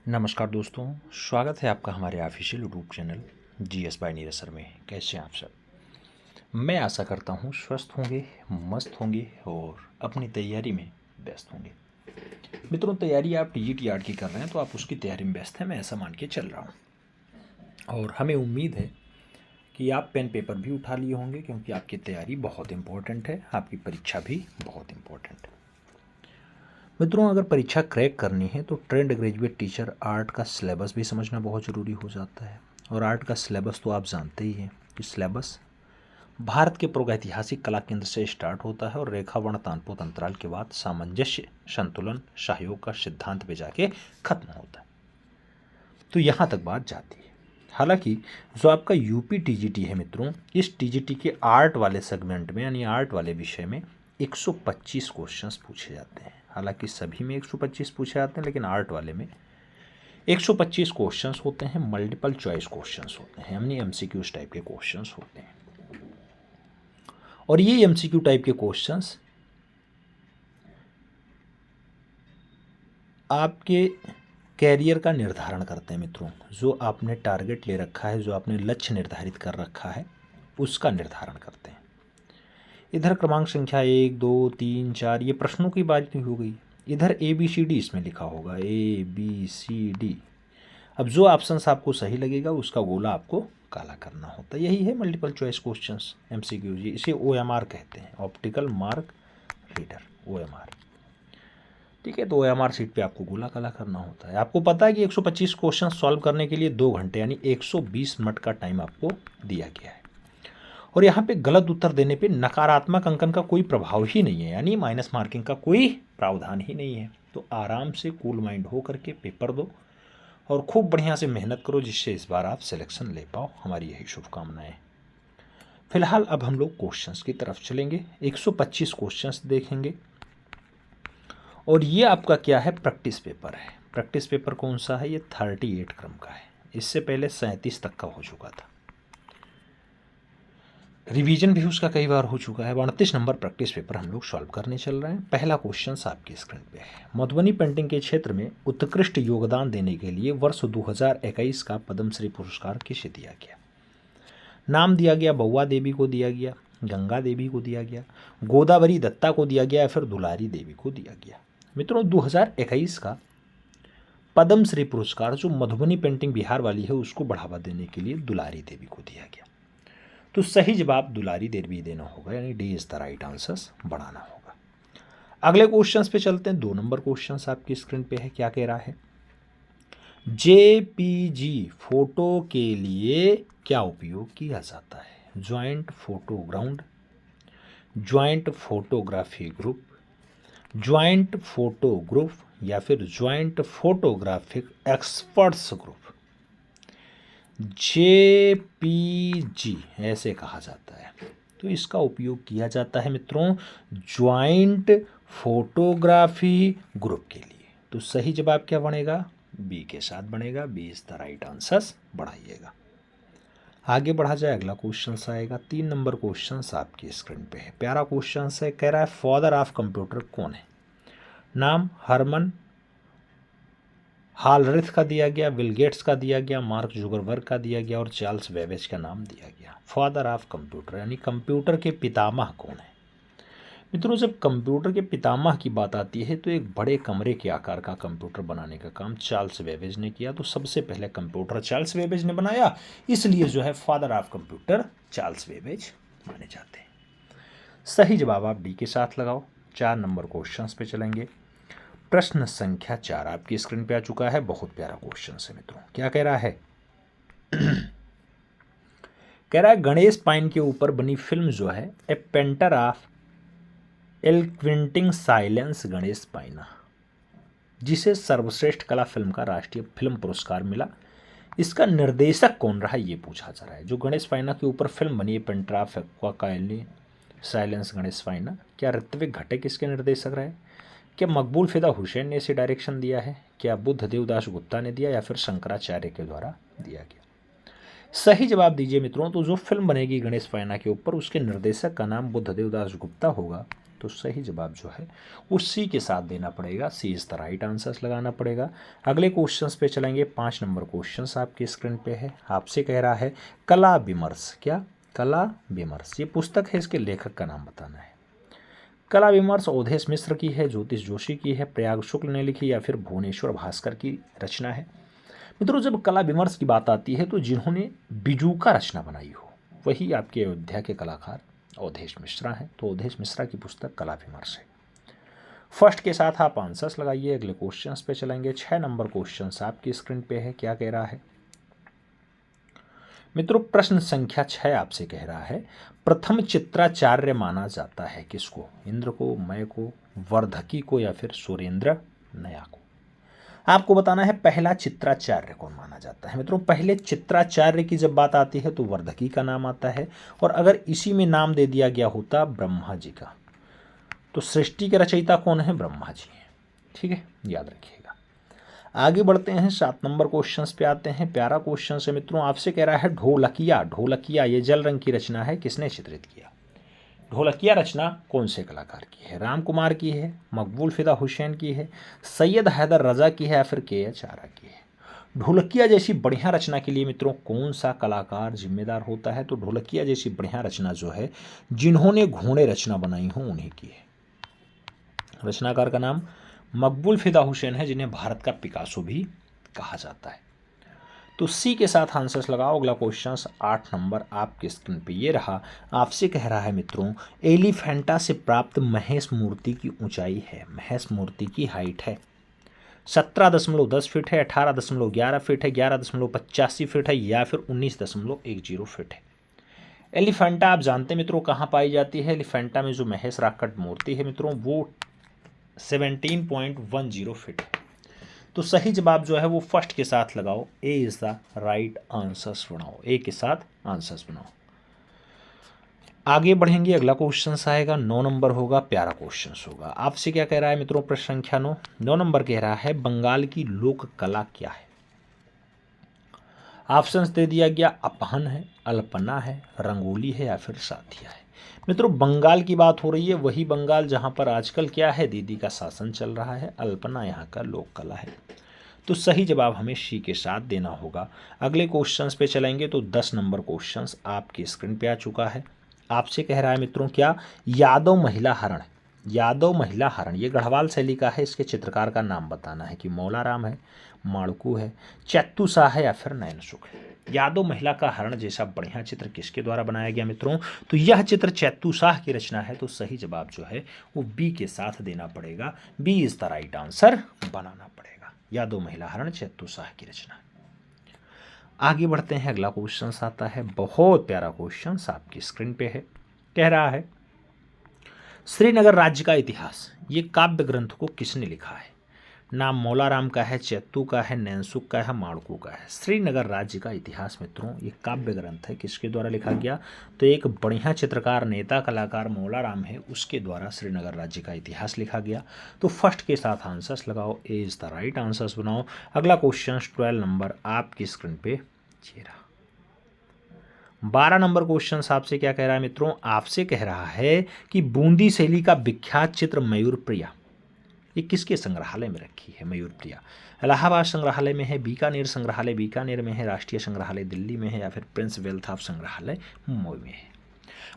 नमस्कार दोस्तों, स्वागत है आपका हमारे official YouTube channel GS bye Neeraj sir में। कैसे हैं आप सब? मैं आशा करता हूँ स्वस्थ होंगे, मस्त होंगे और अपनी तैयारी में व्यस्त होंगे। मित्रों, तैयारी आप टीजीटी आर्ट की कर रहे हैं तो आप उसकी तैयारी में व्यस्त हैं, मैं ऐसा मान के चल रहा हूँ। और हमें उम्मीद है कि आप पेन पेपर भी उठा लिए होंगे, क्योंकि आपकी तैयारी बहुत इम्पोर्टेंट है, आपकी परीक्षा भी बहुत इम्पोर्टेंट है। मित्रों, अगर परीक्षा क्रैक करनी है तो ट्रेंड ग्रेजुएट टीचर आर्ट का सिलेबस भी समझना बहुत ज़रूरी हो जाता है। और आर्ट का सिलेबस तो आप जानते ही हैं कि सिलेबस भारत के प्रागैतिहासिक कला केंद्र से स्टार्ट होता है और रेखावर्ण तानपोत अंतराल के बाद सामंजस्य, संतुलन, सहयोग का सिद्धांत पे जाके खत्म होता है। तो यहाँ तक बात जाती है। हालांकि जो आपका यूपी टीजीटी है मित्रों, इस टीजीटी के आर्ट वाले सेगमेंट में यानी आर्ट वाले विषय में 125 क्वेश्चंस पूछे जाते हैं। हालांकि सभी में 125 पूछे जाते हैं, लेकिन आर्ट वाले में 125 क्वेश्चंस होते हैं। मल्टीपल चॉइस क्वेश्चंस होते हैं, यानी एमसीक्यूज टाइप के क्वेश्चंस होते हैं। और ये एमसीक्यू टाइप के क्वेश्चंस आपके कैरियर का निर्धारण करते हैं मित्रों। जो आपने टारगेट ले रखा है, जो आपने लक्ष्य निर्धारित कर रखा है, उसका निर्धारण करते हैं। इधर क्रमांक संख्या 1, 2, 3, 4 ये प्रश्नों की बात नहीं हो गई। इधर ABCD इसमें लिखा होगा, ABCD। अब जो ऑप्शंस आपको सही लगेगा उसका गोला आपको काला करना होता है। यही है मल्टीपल चॉइस क्वेश्चंस, MCQ। इसे OMR कहते हैं, ऑप्टिकल मार्क रीडर, OMR। ठीक है, तो OMR सीट पे आपको गोला काला करना होता है। आपको पता है कि 125 क्वेश्चन सॉल्व करने के लिए 2 घंटे यानी 120 मिनट का टाइम आपको दिया गया है। और यहाँ पे गलत उत्तर देने पे नकारात्मक अंकन का कोई प्रभाव ही नहीं है, यानी माइनस मार्किंग का कोई प्रावधान ही नहीं है। तो आराम से कूल माइंड हो करके पेपर दो और खूब बढ़िया से मेहनत करो, जिससे इस बार आप सिलेक्शन ले पाओ। हमारी यही शुभकामनाएं। फिलहाल अब हम लोग क्वेश्चंस की तरफ चलेंगे। 125 क्वेश्चंस देखेंगे और ये आपका क्या है, प्रैक्टिस पेपर है। प्रैक्टिस पेपर कौन सा है? ये 38 क्रम का है। इससे पहले 37 तक का हो चुका था। रिवीजन भी उसका कई बार हो चुका है। 38 नंबर प्रैक्टिस पेपर हम लोग सॉल्व करने चल रहे हैं। पहला क्वेश्चन आपकी स्क्रीन पे है। मधुबनी पेंटिंग के क्षेत्र में उत्कृष्ट योगदान देने के लिए वर्ष 2021 का पद्मश्री पुरस्कार किसे दिया गया? नाम दिया गया, बउआ देवी को दिया गया, गंगा देवी को दिया गया, गोदावरी दत्ता को दिया गया या फिर दुलारी देवी को दिया गया। मित्रों, 2021 का पद्मश्री पुरस्कार जो मधुबनी पेंटिंग बिहार वाली है उसको बढ़ावा देने के लिए दुलारी देवी को दिया गया। तो सही जवाब दुलारी देवी देना होगा, यानी D is the right answer, बढ़ाना होगा। अगले क्वेश्चंस पे चलते हैं। 2 नंबर क्वेश्चंस आपकी स्क्रीन पे है। क्या कह रहा है? JPG फोटो के लिए क्या उपयोग किया जाता है? ज्वाइंट फोटोग्राउंड, joint photography group, joint photo group या फिर joint photographic experts group. JPG ऐसे कहा जाता है। तो इसका उपयोग किया जाता है मित्रों ज्वाइंट फोटोग्राफी ग्रुप के लिए। तो सही जवाब क्या बनेगा? बी के साथ बनेगा। B is the right answer, बढ़ाइएगा। आगे बढ़ा जाए, अगला क्वेश्चन आएगा। 3 नंबर क्वेश्चन आपकी स्क्रीन पे है। प्यारा क्वेश्चन है। कह रहा है फादर ऑफ कंप्यूटर कौन है? नाम हरमन हालरिथ का दिया गया, बिल गेट्स का दिया गया, मार्क जुगरबर्ग का दिया गया और चार्ल्स बेबेज का नाम दिया गया। फादर ऑफ कंप्यूटर यानी कंप्यूटर के पितामह कौन है? मित्रों, जब कंप्यूटर के पितामह की बात आती है तो एक बड़े कमरे के आकार का कंप्यूटर बनाने का काम चार्ल्स बेबेज ने किया। तो सबसे पहले कंप्यूटर चार्ल्स बेबेज ने बनाया, इसलिए जो है father of computer Charles Babbage माने जाते हैं। सही जवाब आप डी के साथ लगाओ। 4 नंबर क्वेश्चन पे चलेंगे। प्रश्न संख्या 4 आपकी स्क्रीन पे आ चुका है। बहुत प्यारा क्वेश्चन है मित्रों। क्या कह रहा है? कह रहा है गणेश पाइन के ऊपर बनी फिल्म जो है a painter of eloquent silence Ganesh Pyne, जिसे सर्वश्रेष्ठ कला फिल्म का राष्ट्रीय फिल्म पुरस्कार मिला, इसका निर्देशक कौन रहा, ये पूछा जा रहा है। जो गणेश पाइना के ऊपर फिल्म बनी है पेंटर ऑफ साइलेंस गणेश पाइना, क्या ऋत्विक घटक इसके निर्देशक रहे? क्या मकबूल फिदा हुसैन ने इसे डायरेक्शन दिया है? क्या बुद्ध देवदास गुप्ता ने दिया या फिर शंकराचार्य के द्वारा दिया गया? सही जवाब दीजिए मित्रों। तो जो फिल्म बनेगी गणेश पाइना के ऊपर, उसके निर्देशक का नाम बुद्ध देवदास गुप्ता होगा तो सही जवाब जो है वो सी के साथ देना पड़ेगा। सी इज़ द राइट आंसर्स लगाना पड़ेगा। अगले क्वेश्चंस पे चलेंगे। 5 नंबर क्वेश्चंस आपकी स्क्रीन पे है। आपसे कह रहा है कला विमर्श, क्या कला विमर्श, ये पुस्तक है, इसके लेखक का नाम बताना है। कला विमर्श अवधेश मिश्र की है, ज्योतिष जोशी की है, प्रयाग शुक्ल ने लिखी या फिर भुवनेश्वर भास्कर की रचना है। मित्रों जब कला विमर्श की बात आती है तो जिन्होंने बिजूका रचना बनाई हो वही आपके अयोध्या के कलाकार अवधेश मिश्रा हैं। तो अवधेश मिश्रा की पुस्तक कला विमर्श है। फर्स्ट के साथ आप आंसर्स लगाइए। अगले क्वेश्चंस पे चलेंगे। 6 नंबर क्वेश्चंस आपकी स्क्रीन पे है। क्या कह रहा है मित्रों? प्रश्न संख्या 6 आपसे कह रहा है प्रथम चित्राचार्य माना जाता है किसको? इंद्र को, मय को, वर्धकी को या फिर सुरेंद्र नया को? आपको बताना है पहला चित्राचार्य कौन माना जाता है। मित्रों पहले चित्राचार्य की जब बात आती है तो वर्धकी का नाम आता है, और अगर इसी में नाम दे दिया गया होता ब्रह्मा जी का तो सृष्टि के रचयिता कौन है? ब्रह्मा जी हैं। ठीक है, याद रखिएगा। आगे बढ़ते हैं। 7 नंबर क्वेश्चन पे आते हैं। प्यारा क्वेश्चन है मित्रों। आपसे कह रहा है ढोलकिया, ढोलकिया ये जल रंग की रचना है, किसने चित्रित किया? ढोलकिया रचना कौन से कलाकार की है? राम कुमार की है, मकबूल फिदा हुसैन की है, सैयद हैदर रजा की है या फिर के.एच. आरा की है? ढोलकिया जैसी बढ़िया रचना के लिए मित्रों कौन सा कलाकार जिम्मेदार होता है? तो ढोलकिया जैसी बढ़िया रचना जो है जिन्होंने घोड़े रचना बनाई हो उन्हीं की है। रचनाकार का नाम मकबूल फिदा हुसैन है, जिन्हें भारत का पिकासो भी कहा जाता है। तो सी के साथ आंसर्स लगाओ। अगला क्वेश्चन 8 नंबर आपके स्क्रीन पे ये रहा। आपसे कह रहा है मित्रों एलिफेंटा से प्राप्त महेश मूर्ति की ऊंचाई है, महेश मूर्ति की हाइट है 17.10 फीट है, 18.11 फीट है, 11.85 फीट है या फिर 19.10 फीट है। एलिफेंटा आप जानते हैं मित्रों कहाँ पाई जाती है? एलिफेंटा में जो महेश राकट मूर्ति है मित्रों वो 17.10 फीट है। तो सही जवाब जो है वो फर्स्ट के साथ लगाओ। ए इज द राइट आंसर्स बनाओ, ए के साथ आंसर्स बनाओ। आगे बढ़ेंगे। अगला क्वेश्चन आएगा 9 नंबर होगा, प्यारा क्वेश्चन होगा। आपसे क्या कह रहा है मित्रों? प्रश्न संख्या 9 नंबर कह रहा है बंगाल की लोक कला क्या है? ऑप्शंस दे दिया गया अपहन है, अल्पना है, रंगोली है या फिर साथिया है। मित्रों बंगाल की बात हो रही है, वही बंगाल जहां पर आजकल क्या है दीदी का शासन चल रहा है। अल्पना यहाँ का लोक कला है। तो सही जवाब हमें सी के साथ देना होगा। अगले क्वेश्चंस पे चलेंगे। तो 10 नंबर क्वेश्चंस आपकी स्क्रीन पे आ चुका है। आपसे कह रहा है मित्रों क्या यादव महिला हरण, यादव महिला हरण ये गढ़वाल शैली का है, इसके चित्रकार का नाम बताना है कि मौलाराम है, माड़कू है, चैत्तू शाह है या फिर नैन सुख है। यादव महिला का हरण जैसा बढ़िया चित्र किसके द्वारा बनाया गया मित्रों? तो यह चित्र चैत्तू शाह की रचना है। तो सही जवाब जो है वो बी के साथ देना पड़ेगा। B is the right answer बनाना पड़ेगा। यादव महिला हरण चैत्तू शाह की रचना। आगे बढ़ते हैं। अगला क्वेश्चन आता है, बहुत प्यारा क्वेश्चन आपकी स्क्रीन पे है। कह रहा है श्रीनगर राज्य का इतिहास ये काव्य ग्रंथ को किसने लिखा है? नाम मौलाराम का है, चैत्तू का है, नैनसुख का है, माड़कू का है। श्रीनगर राज्य का इतिहास मित्रों ये काव्य ग्रंथ है, किसके द्वारा लिखा गया? तो एक बढ़िया चित्रकार नेता कलाकार मौलाराम है, उसके द्वारा श्रीनगर राज्य का इतिहास लिखा गया। तो फर्स्ट के साथ आंसर्स लगाओ। ए इज द राइट आंसर्स बनाओ। अगला क्वेश्चन 12 नंबर आपकी स्क्रीन पे चेहरा। 12 नंबर क्वेश्चन आपसे क्या कह रहा है मित्रों? आपसे कह रहा है कि बूंदी शैली का विख्यात चित्र मयूर प्रिया ये किसके संग्रहालय में रखी है? मयूर प्रिया इलाहाबाद संग्रहालय में है, बीकानेर संग्रहालय बीकानेर में है, राष्ट्रीय संग्रहालय दिल्ली में है या फिर प्रिंस वेल्थ ऑफ संग्रहालय मुंबई में है।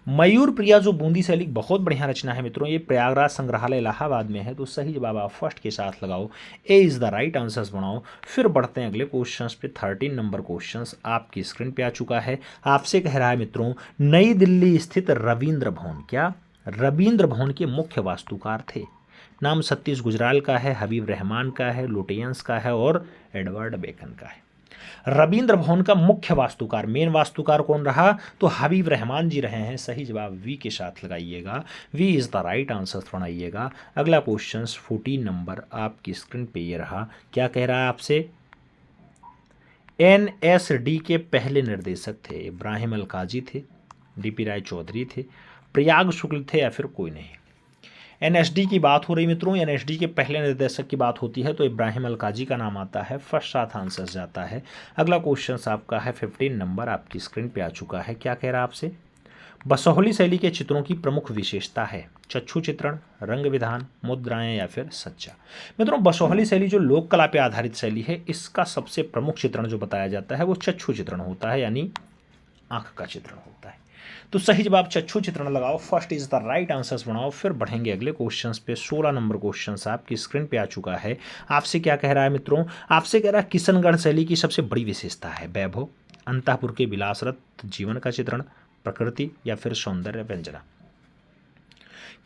मयूर प्रिया जो बूंदी शैली बहुत बढ़िया रचना है मित्रों, ये प्रयागराज संग्रहालय इलाहाबाद में है। तो सही जवाब आप फर्स्ट के साथ लगाओ। ए इज द राइट आंसर्स बनाओ। फिर बढ़ते हैं अगले क्वेश्चन पे। 13 नंबर क्वेश्चन आपकी स्क्रीन पे आ चुका है। आपसे कह रहा है मित्रों नई दिल्ली स्थित रविंद्र भवन क्या रविंद्र भवन के मुख्य वास्तुकार थे? नाम सतीश गुजराल का है, हबीब रहमान का है, लुटियंस का है और एडवर्ड बेकन का है। रविंद्र भवन का मुख्य वास्तुकार मेन वास्तुकार कौन रहा? तो हबीब रहमान जी रहे हैं। सही जवाब वी के साथ लगाइएगा। V is the right answer बनाइएगा। अगला क्वेश्चन 14 नंबर आपकी स्क्रीन पे ये रहा। क्या कह रहा है आपसे? एनएसडी के पहले निर्देशक थे इब्राहिम अलकाजी थे, डीपी राय चौधरी थे, प्रयाग शुक्ल थे या फिर कोई नहीं। एनएसडी की बात हो रही मित्रों, एनएसडी के पहले निर्देशक की बात होती है तो इब्राहिम अलकाजी का नाम आता है। फर्स्ट साथ आंसर जाता है। अगला क्वेश्चन आपका है 15 नंबर आपकी स्क्रीन पे आ चुका है। क्या कह रहा है आपसे? बसोहली शैली के चित्रों की प्रमुख विशेषता है? चक्षु चित्रण, रंग विधान, मुद्राएं या फिर सज्जा। मित्रों, बसोहली शैली जो लोक कला पे आधारित शैली है, इसका सबसे प्रमुख चित्रण जो बताया जाता है वो चक्षु चित्रण होता है, यानी आंख का चित्रण होता है। तो सही जवाब चक्षु चित्रण लगाओ, first is the right answers बनाओ। फिर बढ़ेंगे अगले क्वेश्चंस पे। 16 नंबर क्वेश्चंस आपकी स्क्रीन पे आ चुका है। आपसे क्या कह रहा है मित्रों? आपसे कह रहा है किशनगढ़ शैली की सबसे बड़ी विशेषता है वैभव, अंतःपुर के विलासरत जीवन का चित्रण, प्रकृति या फिर सौंदर्य व्यंजना।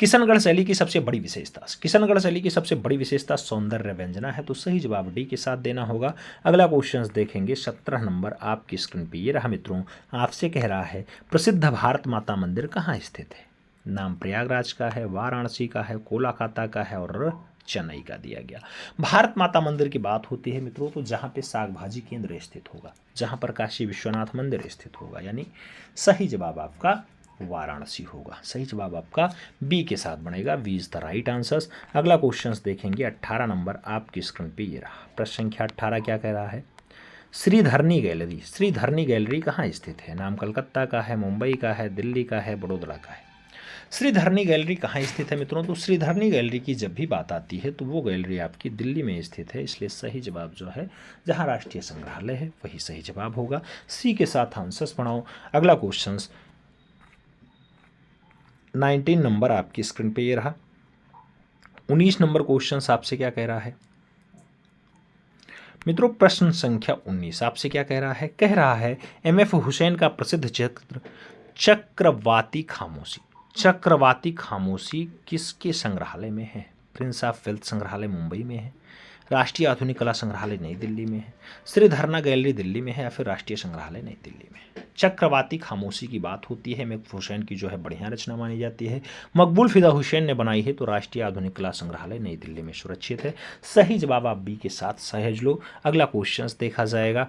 किशनगढ़ शैली की सबसे बड़ी विशेषता, किशनगढ़ शैली की सबसे बड़ी विशेषता सौंदर्य व्यंजना है। तो सही जवाब डी के साथ देना होगा। अगला क्वेश्चन देखेंगे 17 नंबर आपकी स्क्रीन पे। ये रहा मित्रों, आपसे कह रहा है प्रसिद्ध भारत माता मंदिर कहाँ स्थित है? नाम प्रयागराज का है, वाराणसी का है, कोलाकाता का है और चेन्नई का दिया गया। भारत माता मंदिर की बात होती है मित्रों तो जहाँ पे साग भाजी केंद्र स्थित होगा, जहाँ पर काशी विश्वनाथ मंदिर स्थित होगा, यानी सही जवाब आपका वाराणसी होगा। सही जवाब आपका बी के साथ बनेगा। We is the right answers. अगला क्वेश्चन देखेंगे 18 नंबर आपकी स्क्रीन पे। ये रहा प्रश्न संख्या 18 क्या कह रहा है? श्रीधरनी गैलरी, श्रीधरनी गैलरी कहाँ स्थित है? नाम कलकत्ता का है, मुंबई का है, दिल्ली का है, बड़ोदरा का है। श्रीधरनी गैलरी कहाँ स्थित है मित्रों? तो श्रीधरनी गैलरी की जब भी बात आती है तो वो गैलरी आपकी दिल्ली में स्थित है, इसलिए सही जवाब जो है जहाँ राष्ट्रीय संग्रहालय है वही सही जवाब होगा। सी के साथ आंसर्स बनाओ। अगला क्वेश्चन 19 नंबर आपकी स्क्रीन पे ये रहा। 19 नंबर क्वेश्चन आपसे क्या कह रहा है मित्रों? प्रश्न संख्या 19 आपसे क्या कह रहा है? कह रहा है एम.एफ. हुसैन का प्रसिद्ध चित्र चक्रवाती खामोशी, चक्रवाती खामोशी किसके संग्रहालय में है? प्रिंस ऑफ वेल्थ संग्रहालय मुंबई में है, राष्ट्रीय आधुनिक कला संग्रहालय नई दिल्ली में है, श्रीधरना गैलरी दिल्ली में है या फिर राष्ट्रीय संग्रहालय नई दिल्ली में है। चक्रवाती खामोशी की बात होती है, एम.एफ. हुसैन की जो है बढ़िया रचना मानी जाती है। मकबूल फिदा हुसैन ने बनाई है तो राष्ट्रीय आधुनिक कला संग्रहालय नई दिल्ली में सुरक्षित है। सही जवाब आप बी के साथ सहेज लो। अगला क्वेश्चन देखा जाएगा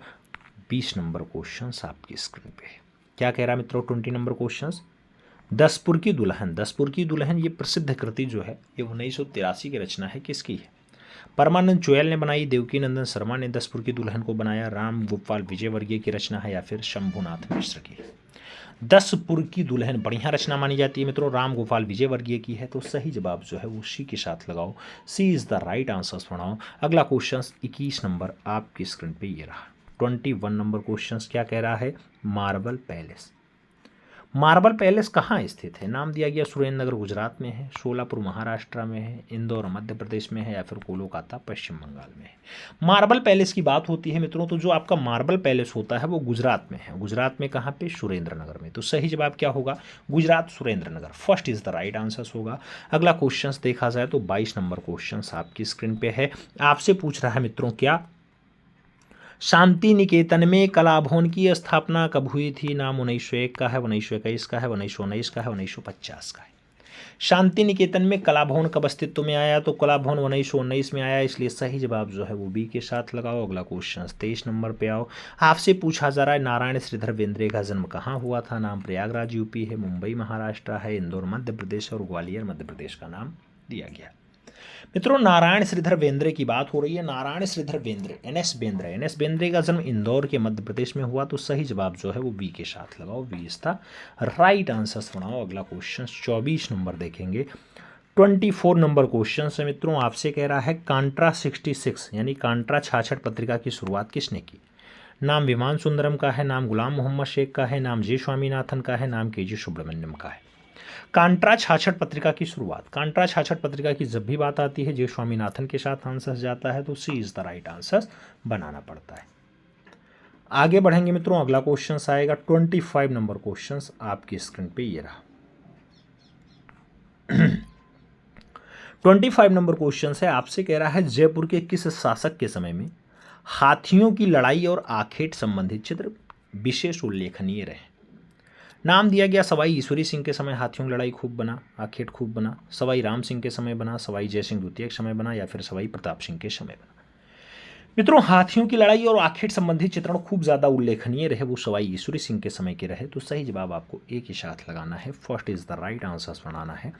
20 नंबर क्वेश्चन आपकी स्क्रीन पे। क्या कह रहा है मित्रों? 20 नंबर क्वेश्चन, दसपुर की दुल्हन, दसपुर की दुल्हन ये प्रसिद्ध कृति जो है ये 1983 की रचना है, किसकी है? परमानंद चोयल ने बनाई, देवकी नंदन शर्मा ने दसपुर की दुल्हन को बनाया, राम गोपाल विजयवर्गीय की रचना है या फिर शंभुनाथ मिश्र की? दसपुर की दुल्हन बढ़िया रचना मानी जाती है मित्रों, राम गोपाल विजयवर्गीय की है। तो सही जवाब जो है वो सी के साथ लगाओ। सी इज द राइट आंसर्स बनाओ। अगला क्वेश्चन 21 नंबर आपकी स्क्रीन पे ये रहा। 21 नंबर क्वेश्चन क्या कह रहा है? मार्बल पैलेस, मार्बल पैलेस कहाँ स्थित है? नाम दिया गया सुरेंद्र नगर गुजरात में है, सोलापुर महाराष्ट्र में है, इंदौर मध्य प्रदेश में है या फिर कोलकाता पश्चिम बंगाल में है। मार्बल पैलेस की बात होती है मित्रों तो जो आपका मार्बल पैलेस होता है वो गुजरात में है। गुजरात में कहाँ पे? सुरेंद्र नगर में। तो सही जवाब क्या होगा? Gujarat Surendranagar, first is the right answer होगा। अगला क्वेश्चन देखा जाए तो 22 नंबर क्वेश्चन आपकी स्क्रीन पे है। आपसे पूछ रहा है मित्रों क्या शांति निकेतन में कला भवन की स्थापना कब हुई थी? नाम 1901 का है, 1921 का है, 1919 का है, 1950 का है। शांति निकेतन में कला भवन कब अस्तित्व में आया? तो कला भवन 1919 में आया, इसलिए सही जवाब जो है वो बी के साथ लगाओ। अगला क्वेश्चन 23 नंबर पे आओ। आपसे पूछा जा रहा है नारायण श्रीधर बेंद्रे का जन्म कहाँ हुआ था? नाम प्रयागराज यूपी है, मुंबई महाराष्ट्र है, इंदौर मध्य प्रदेश और ग्वालियर मध्य प्रदेश का नाम दिया गया। मित्रों, नारायण श्रीधर बेंद्रे की बात हो रही है। नारायण श्रीधर बेंद्रे, एन.एस. बेंद्रे, एन.एस. बेंद्रे का जन्म इंदौर के मध्य प्रदेश में हुआ। तो सही जवाब जो है वो बी के साथ लगाओ। B is the right answers बनाओ। अगला क्वेश्चन 24 नंबर देखेंगे। 24 नंबर क्वेश्चन है मित्रों, आपसे कह रहा है कांट्रा 66 यानी कांट्रा 66 पत्रिका की शुरुआत किसने की? नाम विमान सुंदरम का है, नाम गुलाम मोहम्मद शेख का है, नाम जे स्वामीनाथन का है, नाम के.जी. सुब्रमण्यम का है। कांट्रा 66 पत्रिका की शुरुआत, कांट्रा 66 पत्रिका की जब भी बात आती है जे स्वामीनाथन के साथ आंसर जाता है तो सी इज द राइट आंसर बनाना पड़ता है। आगे बढ़ेंगे मित्रों, अगला क्वेश्चन आएगा 25 नंबर क्वेश्चन आपकी स्क्रीन पे ये रहा। 25 नंबर क्वेश्चन है, आपसे कह रहा है जयपुर के किस शासक के समय में हाथियों की लड़ाई और आखेट संबंधित चित्र विशेष उल्लेखनीय रहे? नाम दिया गया सवाई ईश्वरी सिंह के समय हाथियों की लड़ाई खूब बना, आखेट खूब बना, सवाई राम सिंह के समय बना, सवाई जयसिंह द्वितीय के समय बना या फिर सवाई प्रताप सिंह के समय बना। मित्रों, हाथियों की लड़ाई और आखेट संबंधित चित्रण खूब ज़्यादा उल्लेखनीय रहे वो सवाई ईश्वरी सिंह के समय के रहे। तो सही जवाब आपको एक ही साथ लगाना है, first is the right answer बनाना है।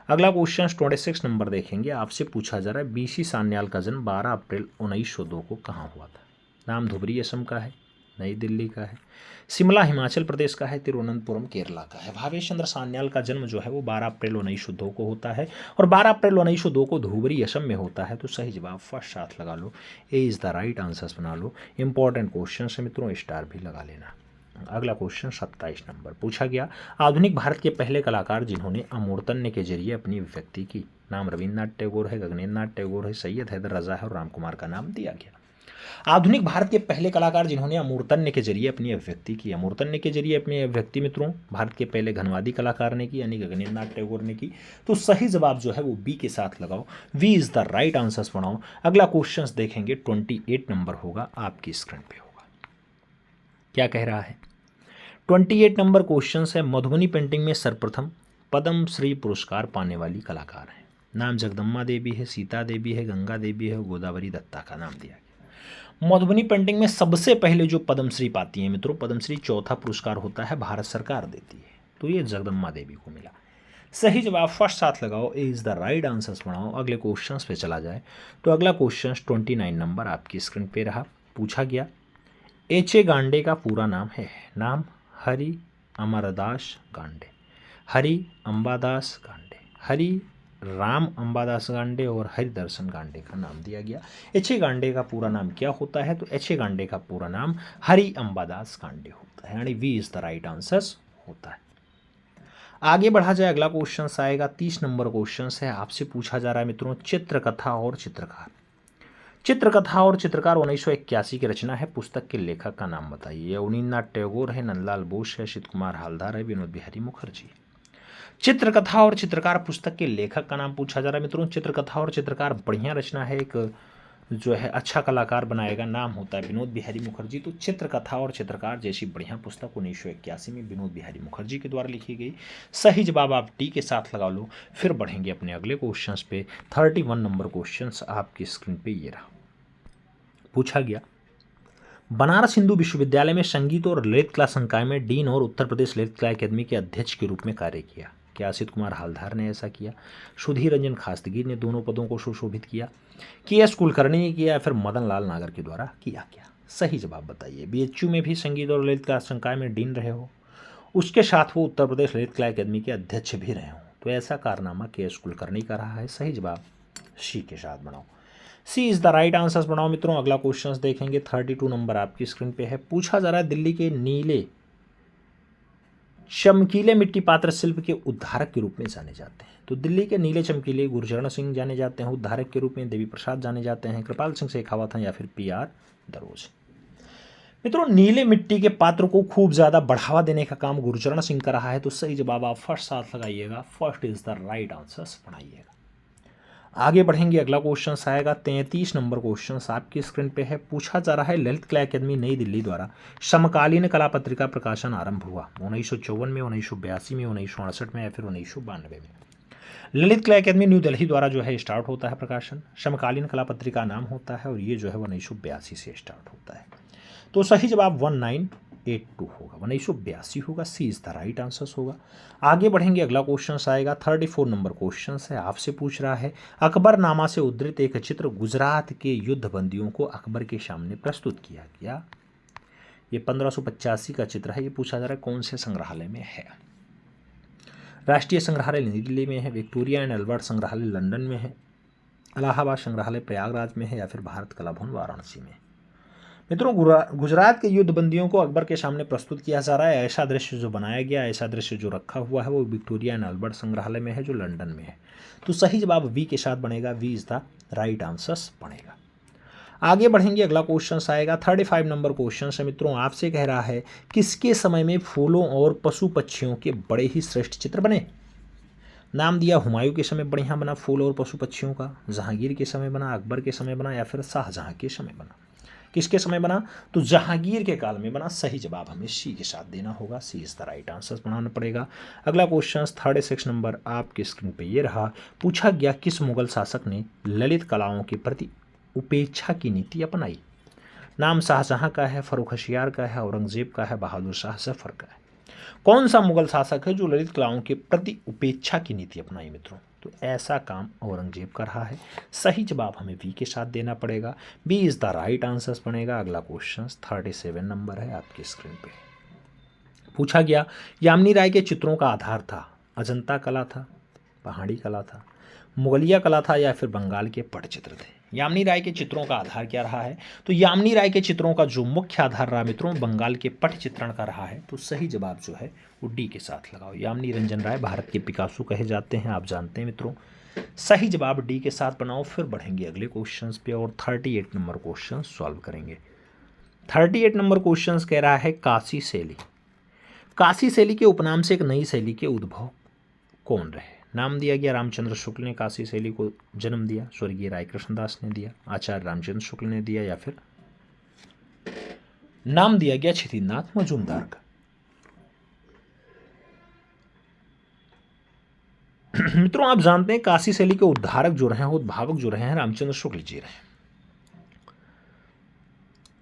अगला क्वेश्चन 26 नंबर देखेंगे। आपसे पूछा जा रहा है बीसी सान्याल का जन्म 12 अप्रैल 1902 को कहाँ हुआ था? नाम धुबरी असम का है, नई दिल्ली का है। शिमला हिमाचल प्रदेश का है। तिरुवनंतपुरम केरला का है। भावेश चंद्र सान्याल का जन्म जो है वो 12 अप्रैल 1902 को होता है और 12 अप्रैल 1902 को धुबरी असम में होता है। तो सही जवाब फर्स्ट साथ लगा लो, A is the right answer बना लो। इंपॉर्टेंट क्वेश्चन है मित्रों, स्टार भी लगा लेना। अगला क्वेश्चन 27 नंबर पूछा गया, आधुनिक भारत के पहले कलाकार जिन्होंने अमूर्तन्य के जरिए अपनी अभिव्यक्ति की। नाम रविन्द्रनाथ टैगोर है, गगनेन्द्र नाथ टैगोर है, सैयद हैदर रजा है और राम कुमार का नाम दिया गया। आधुनिक भारत के पहले कलाकार जिन्होंने अमूर्तन्य के जरिए अपनी अभिव्यक्ति की। अमूर्तन्य के जरिए अपनी अभिव्यक्ति मित्रों भारत के पहले घनवादी कलाकार ने की, यानी गगनेन्द्र नाथ टैगोर ने की। तो सही जवाब जो है वो बी के साथ लगाओ, we is the right answer बनाओ। अगला क्वेश्चन देखेंगे 28 नंबर होगा, आपकी स्क्रीन पे होगा। क्या कह रहा है? 28 नंबर क्वेश्चन है, मधुबनी पेंटिंग में सर्वप्रथम पद्म श्री पुरस्कार पाने वाली कलाकार है। नाम जगदम्बा देवी है, सीता देवी है, गंगा देवी है, गोदावरी दत्ता का नाम दिया गया। मधुबनी पेंटिंग में सबसे पहले जो पद्मश्री पाती है मित्रों, पद्मश्री चौथा पुरस्कार होता है, भारत सरकार देती है, तो ये जगदम्बा देवी को मिला। सही जवाब फर्स्ट साथ लगाओ, ए इज द राइट आंसर बनाओ। अगले क्वेश्चन पे चला जाए तो अगला क्वेश्चन 29 नंबर आपकी स्क्रीन पे रहा। पूछा गया, एच.ए. गांडे का पूरा नाम है। नाम हरि अमरदास गांडे, हरि अंबादास गांडे, हरि राम अंबादास गांडे और हरिदर्शन गांडे का नाम दिया गया। एच.ए. गांडे का पूरा नाम क्या होता है? तो एच.ए. गांडे का पूरा नाम हरि अंबादास गांडे होता है, यानी V is the right answer होता है। आगे बढ़ा जाए, अगला क्वेश्चन आएगा 30 नंबर क्वेश्चन है। आपसे पूछा जा रहा है मित्रों, चित्रकथा और चित्रकार। चित्रकथा और चित्रकार 1981 की रचना है। पुस्तक के लेखक का नाम बताइए। अवनींद्रनाथ टैगोर है, नंदलाल बोस है, शीत कुमार हालदार है, विनोद बिहारी मुखर्जी। चित्रकथा और चित्रकार पुस्तक के लेखक का नाम पूछा जा रहा है मित्रों। चित्रकथा और चित्रकार बढ़िया रचना है, एक जो है अच्छा कलाकार बनाएगा, नाम होता है विनोद बिहारी मुखर्जी। तो चित्रकथा और चित्रकार जैसी बढ़िया पुस्तक 1981 में विनोद बिहारी मुखर्जी के द्वारा लिखी गई। सही जवाब आप डी के साथ लगा लो। फिर बढ़ेंगे अपने अगले क्वेश्चन पे। 31 नंबर क्वेश्चन आपकी स्क्रीन पे ये रहा। पूछा गया, बनारस हिंदू विश्वविद्यालय में संगीत और ललित कला संकाय में डीन और उत्तर प्रदेश ललित कला अकादमी के अध्यक्ष के रूप में कार्य किया। क्या शीत कुमार हालदार ने ऐसा किया? सुधीर रंजन खास्तगी ने दोनों पदों को सुशोभित किया? एस कुलकर्णी ने किया या फिर मदन लाल नागर के द्वारा किया गया? सही जवाब बताइए। बीएचयू में भी संगीत और ललित कला संकाय में डीन रहे हो, उसके साथ वो उत्तर प्रदेश ललित कला अकादमी के अध्यक्ष भी रहे हो, तो ऐसा कारनामा एस कुलकर्णी का रहा है। सही जवाब सी के साथ बनाओ, सी इज द राइट आंसर बनाओ मित्रों। अगला क्वेश्चन देखेंगे 32 नंबर आपकी स्क्रीन पे है। पूछा जा रहा है, दिल्ली के नीले चमकीले मिट्टी पात्र शिल्प के उद्धारक के रूप में जाने जाते हैं। तो दिल्ली के नीले चमकीले गुरचरण सिंह जाने जाते हैं उद्धारक के रूप में, देवी प्रसाद जाने जाते हैं, कृपाल सिंह शेखावत हैं या फिर पी.आर. दरोज। मित्रों, नीले मिट्टी के पात्र को खूब ज़्यादा बढ़ावा देने का काम गुरचरण सिंह का रहा है। तो सही जवाब आप फर्स्ट साथ लगाइएगा, first is the right answer बनाइएगा। आगे बढ़ेंगे, अगला क्वेश्चन आएगा 33 नंबर क्वेश्चन आपकी स्क्रीन पे है। पूछा जा रहा है, ललित कला अकादमी नई दिल्ली द्वारा समकालीन कला पत्रिका प्रकाशन आरंभ हुआ 1954 में, 1982 में, 1968 में या फिर 1992 में। ललित कला अकादमी न्यू दिल्ली द्वारा जो है स्टार्ट होता है प्रकाशन, समकालीन कला पत्रिका नाम होता है और ये जो है 1982 से स्टार्ट होता है। तो सही जवाब 1982 होगा, 1982 होगा, सी इज द राइट आंसर होगा। आगे बढ़ेंगे, अगला क्वेश्चन आएगा 34 नंबर क्वेश्चन है। आपसे पूछ रहा है, अकबरनामा से उद्धृत एक चित्र गुजरात के युद्ध बंदियों को अकबर के सामने प्रस्तुत किया गया। ये 1585 का चित्र है। ये पूछा जा रहा है कौन से संग्रहालय में है? राष्ट्रीय संग्रहालय नई दिल्ली में है, विक्टोरिया एंड अल्बर्ट संग्रहालय लंदन में है, इलाहाबाद संग्रहालय प्रयागराज में है या फिर भारत कला भवन वाराणसी में। मित्रों, गुजरात के युद्ध बंदियों को अकबर के सामने प्रस्तुत किया जा रहा है। ऐसा दृश्य जो बनाया गया, ऐसा दृश्य जो रखा हुआ है वो विक्टोरिया एंड अल्बर्ट संग्रहालय में है जो लंदन में है। तो सही जवाब वी के साथ बनेगा, we is the right answer बनेगा। आगे बढ़ेंगे, अगला क्वेश्चन आएगा 35 नंबर क्वेश्चन है। मित्रों, आपसे कह रहा है, किसके समय में फूलों और पशु पक्षियों के बड़े ही श्रेष्ठ चित्र बने? नाम दिया हुमायूं के समय बढ़िया बना फूल और पशु पक्षियों का, जहांगीर के समय बना, अकबर के समय बना या फिर शाहजहां के समय बना। किसके समय बना? तो जहांगीर के काल में बना। सही जवाब हमें सी के साथ देना होगा, सी इज द राइट आंसर बनाना पड़ेगा। अगला क्वेश्चन 36 नंबर आपके स्क्रीन पे ये रहा। पूछा गया, किस मुगल शासक ने ललित कलाओं के प्रति उपेक्षा की नीति अपनाई? नाम शाहजहां का है, फर्रुख होशियार का है, औरंगजेब का है, बहादुर शाह जफर का है। कौन सा मुगल शासक है जो ललित कलाओं के प्रति उपेक्षा की नीति अपनाई मित्रों? तो ऐसा काम औरंगजेब कर रहा है। सही जवाब हमें बी के साथ देना पड़ेगा। B is the right answer बनेगा। अगला क्वेश्चन 37 नंबर है आपकी स्क्रीन पे। पूछा गया यामिनी राय के चित्रों का आधार था अजंता कला था, पहाड़ी कला था, मुगलिया कला था या फिर बंगाल के पटचित्र थे। यामिनी राय के चित्रों का आधार क्या रहा है? तो यामिनी राय के चित्रों का जो मुख्य आधार रहा मित्रों बंगाल के पट चित्रण का रहा है। तो सही जवाब जो है वो डी के साथ लगाओ। यामिनी रंजन राय भारत के पिकासो कहे जाते हैं, आप जानते हैं मित्रों। सही जवाब डी के साथ बनाओ। फिर बढ़ेंगे अगले क्वेश्चन पे और 38 नंबर क्वेश्चन सॉल्व करेंगे। 38 नंबर क्वेश्चन कह रहा है काशी शैली। काशी शैली के उपनाम से एक नई शैली के उद्भव कौन रहे? नाम दिया गया रामचंद्र शुक्ल ने काशी शैली को जन्म दिया, स्वर्गीय राय कृष्णदास ने दिया, आचार्य रामचंद्र शुक्ल ने दिया, या फिर नाम दिया गया क्षितिनाथ मजूमदार का। मित्रों आप जानते हैं काशी शैली के उद्धारक जो रहे हैं, उद्भावक जो रहे हैं रामचंद्र शुक्ल जी रहे।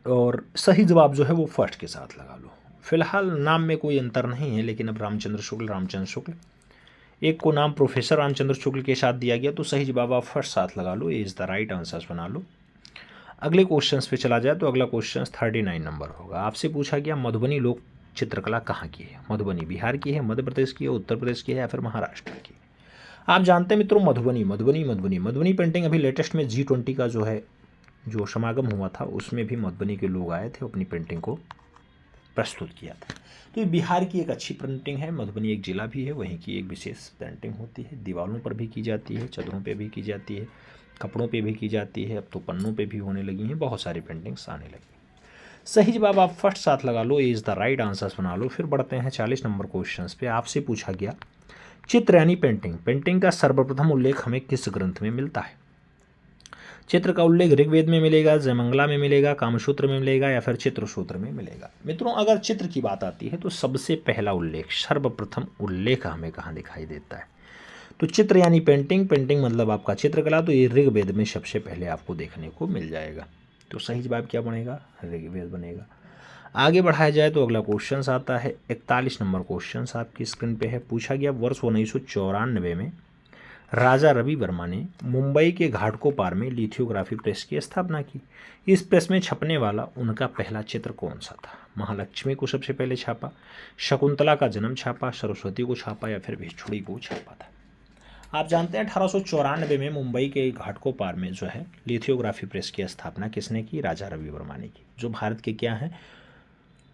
और सही जवाब जो है वो फर्स्ट के साथ लगा लो। फिलहाल नाम में कोई अंतर नहीं है, लेकिन अब रामचंद्र शुक्ल एक को नाम प्रोफेसर रामचंद्र शुक्ल के साथ दिया गया, तो सही जवाब आप फर्स्ट साथ लगा लो। A is the right answers बना लो। अगले क्वेश्चन पे चला जाए तो अगला क्वेश्चन 39 नंबर होगा। आपसे पूछा गया मधुबनी लोक चित्रकला कहाँ की है? मधुबनी बिहार की है, मध्य प्रदेश की है, उत्तर प्रदेश की है, या फिर महाराष्ट्र की? आप जानते हैं मित्रों मधुबनी पेंटिंग अभी लेटेस्ट में G20 का जो है जो समागम हुआ था उसमें भी मधुबनी के लोग आए थे, अपनी पेंटिंग को प्रस्तुत किया था। तो ये बिहार की एक अच्छी पेंटिंग है। मधुबनी एक जिला भी है, वहीं की एक विशेष पेंटिंग होती है। दीवारों पर भी की जाती है, चदरों पे भी की जाती है, कपड़ों पे भी की जाती है, अब तो पन्नों पे भी होने लगी हैं, बहुत सारी पेंटिंग्स आने लगी। सही जवाब आप फर्स्ट साथ लगा लो। A is the right answers बना लो। फिर बढ़ते हैं 40 नंबर क्वेश्चन पे। आपसे पूछा गया चित्र यानी पेंटिंग का सर्वप्रथम उल्लेख हमें किस ग्रंथ में मिलता है? चित्र का उल्लेख ऋग्वेद में मिलेगा, जयमंगला में मिलेगा, कामसूत्र में मिलेगा, या फिर चित्रसूत्र में मिलेगा? मित्रों अगर चित्र की बात आती है तो सबसे पहला उल्लेख, सर्वप्रथम उल्लेख हमें कहाँ दिखाई देता है? तो चित्र यानी पेंटिंग मतलब आपका चित्रकला, तो ये ऋग्वेद में सबसे पहले आपको देखने को मिल जाएगा। तो सही जवाब क्या बनेगा? ऋग्वेद बनेगा। आगे बढ़ाया जाए तो अगला क्वेश्चन आता है 41 नंबर क्वेश्चन आपकी स्क्रीन पे है। पूछा गया वर्ष 1994 में राजा रवि वर्मा ने मुंबई के घाटकोपर में लिथोग्राफी प्रेस की स्थापना की। इस प्रेस में छपने वाला उनका पहला चित्र कौन सा था? महालक्ष्मी को सबसे पहले छापा, शकुंतला का जन्म छापा, सरस्वती को छापा, या फिर भिक्षुड़ी को छापा था? आप जानते हैं 1894 में मुंबई के घाटकोपर में जो है लिथोग्राफी प्रेस की स्थापना किसने की? राजा रवि वर्मा ने की, जो भारत के क्या हैं?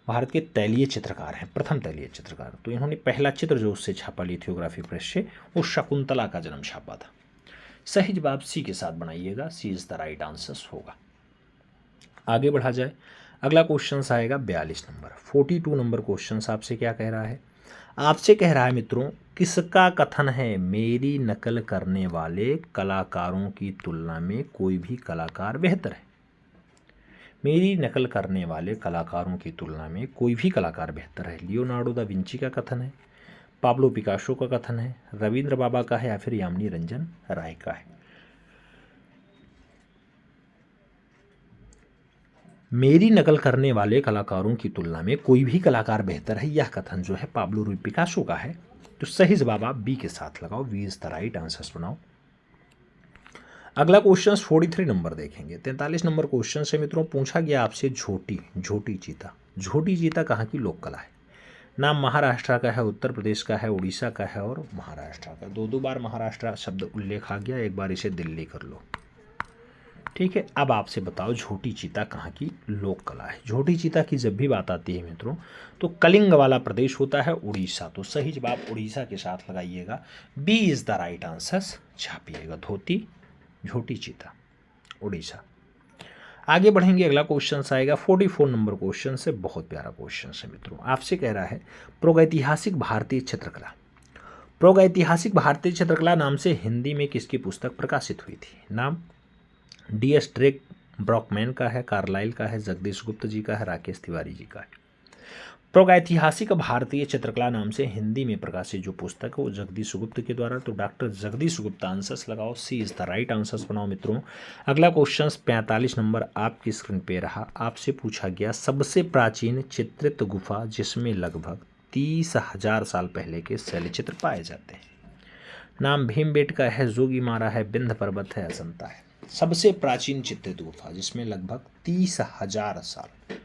भारत के तैलीय चित्रकार हैं, प्रथम तैलीय चित्रकार। तो इन्होंने पहला चित्र जो उससे छापा लिथोग्राफी प्रेस से, वो शकुंतला का जन्म छापा था। सही जवाब सी के साथ बनाइएगा। सी इज द राइट आंसर होगा। आगे बढ़ा जाए, अगला क्वेश्चन आएगा 42 नंबर। 42 नंबर क्वेश्चन आपसे क्या कह रहा है? आपसे कह रहा है मित्रों किसका कथन है मेरी नकल करने वाले कलाकारों की तुलना में कोई भी कलाकार बेहतर है? मेरी नकल करने वाले कलाकारों की तुलना में कोई भी कलाकार बेहतर है। लियोनार्डो दा विंची का कथन है, पाब्लो पिकासो का कथन है, रविंद्र बाबा का है, या फिर यामिनी रंजन राय का है? मेरी नकल करने वाले कलाकारों की तुलना में कोई भी कलाकार बेहतर है, यह कथन जो है पाब्लो पिकासो का है। तो सही जवाब आप बी के साथ लगाओ। B is the right answer बनाओ। अगला क्वेश्चन 43 नंबर देखेंगे। 43 नंबर क्वेश्चन से मित्रों पूछा गया आपसे झोटी चीता कहाँ की लोक कला है? नाम महाराष्ट्र का है, उत्तर प्रदेश का है, उड़ीसा का है, और महाराष्ट्र का। दो बार महाराष्ट्र शब्द उल्लेख आ गया, एक बार इसे दिल्ली कर लो। ठीक है, अब आपसे बताओ झोटी चीता कहाँ की लोक कला है? झोटी चीता की जब भी बात आती है मित्रों तो कलिंग वाला प्रदेश होता है उड़ीसा। तो सही जवाब उड़ीसा के साथ लगाइएगा। B is the right answer छापिएगा। झोटी चीता उड़ीसा। आगे बढ़ेंगे, अगला क्वेश्चन आएगा 44 नंबर क्वेश्चन से। बहुत प्यारा क्वेश्चन है मित्रों। आपसे कह रहा है प्रागैतिहासिक भारतीय चित्रकला नाम से हिंदी में किसकी पुस्तक प्रकाशित हुई थी? नाम D.S. ड्रेक ब्रॉकमैन का है, कार्लाइल का है, जगदीश गुप्त जी का है, राकेश तिवारी जी का है? प्रागैतिहासिक भारतीय चित्रकला नाम से हिंदी में प्रकाशित जो पुस्तक है वो जगदीश गुप्त के द्वारा। तो डॉक्टर जगदीश गुप्त आंसर्स लगाओ। सी इज द राइट आंसर्स बनाओ मित्रों। अगला क्वेश्चन 45 नंबर आपकी स्क्रीन पे रहा। आपसे पूछा गया सबसे प्राचीन चित्रित गुफा जिसमें लगभग 30,000 साल पहले के शैलचित्र पाए जाते हैं। नाम भीमबेटका है, जोगीमारा है, विंध्य पर्वत है, अजंता है। सबसे प्राचीन चित्रित गुफा जिसमें लगभग 30,000 साल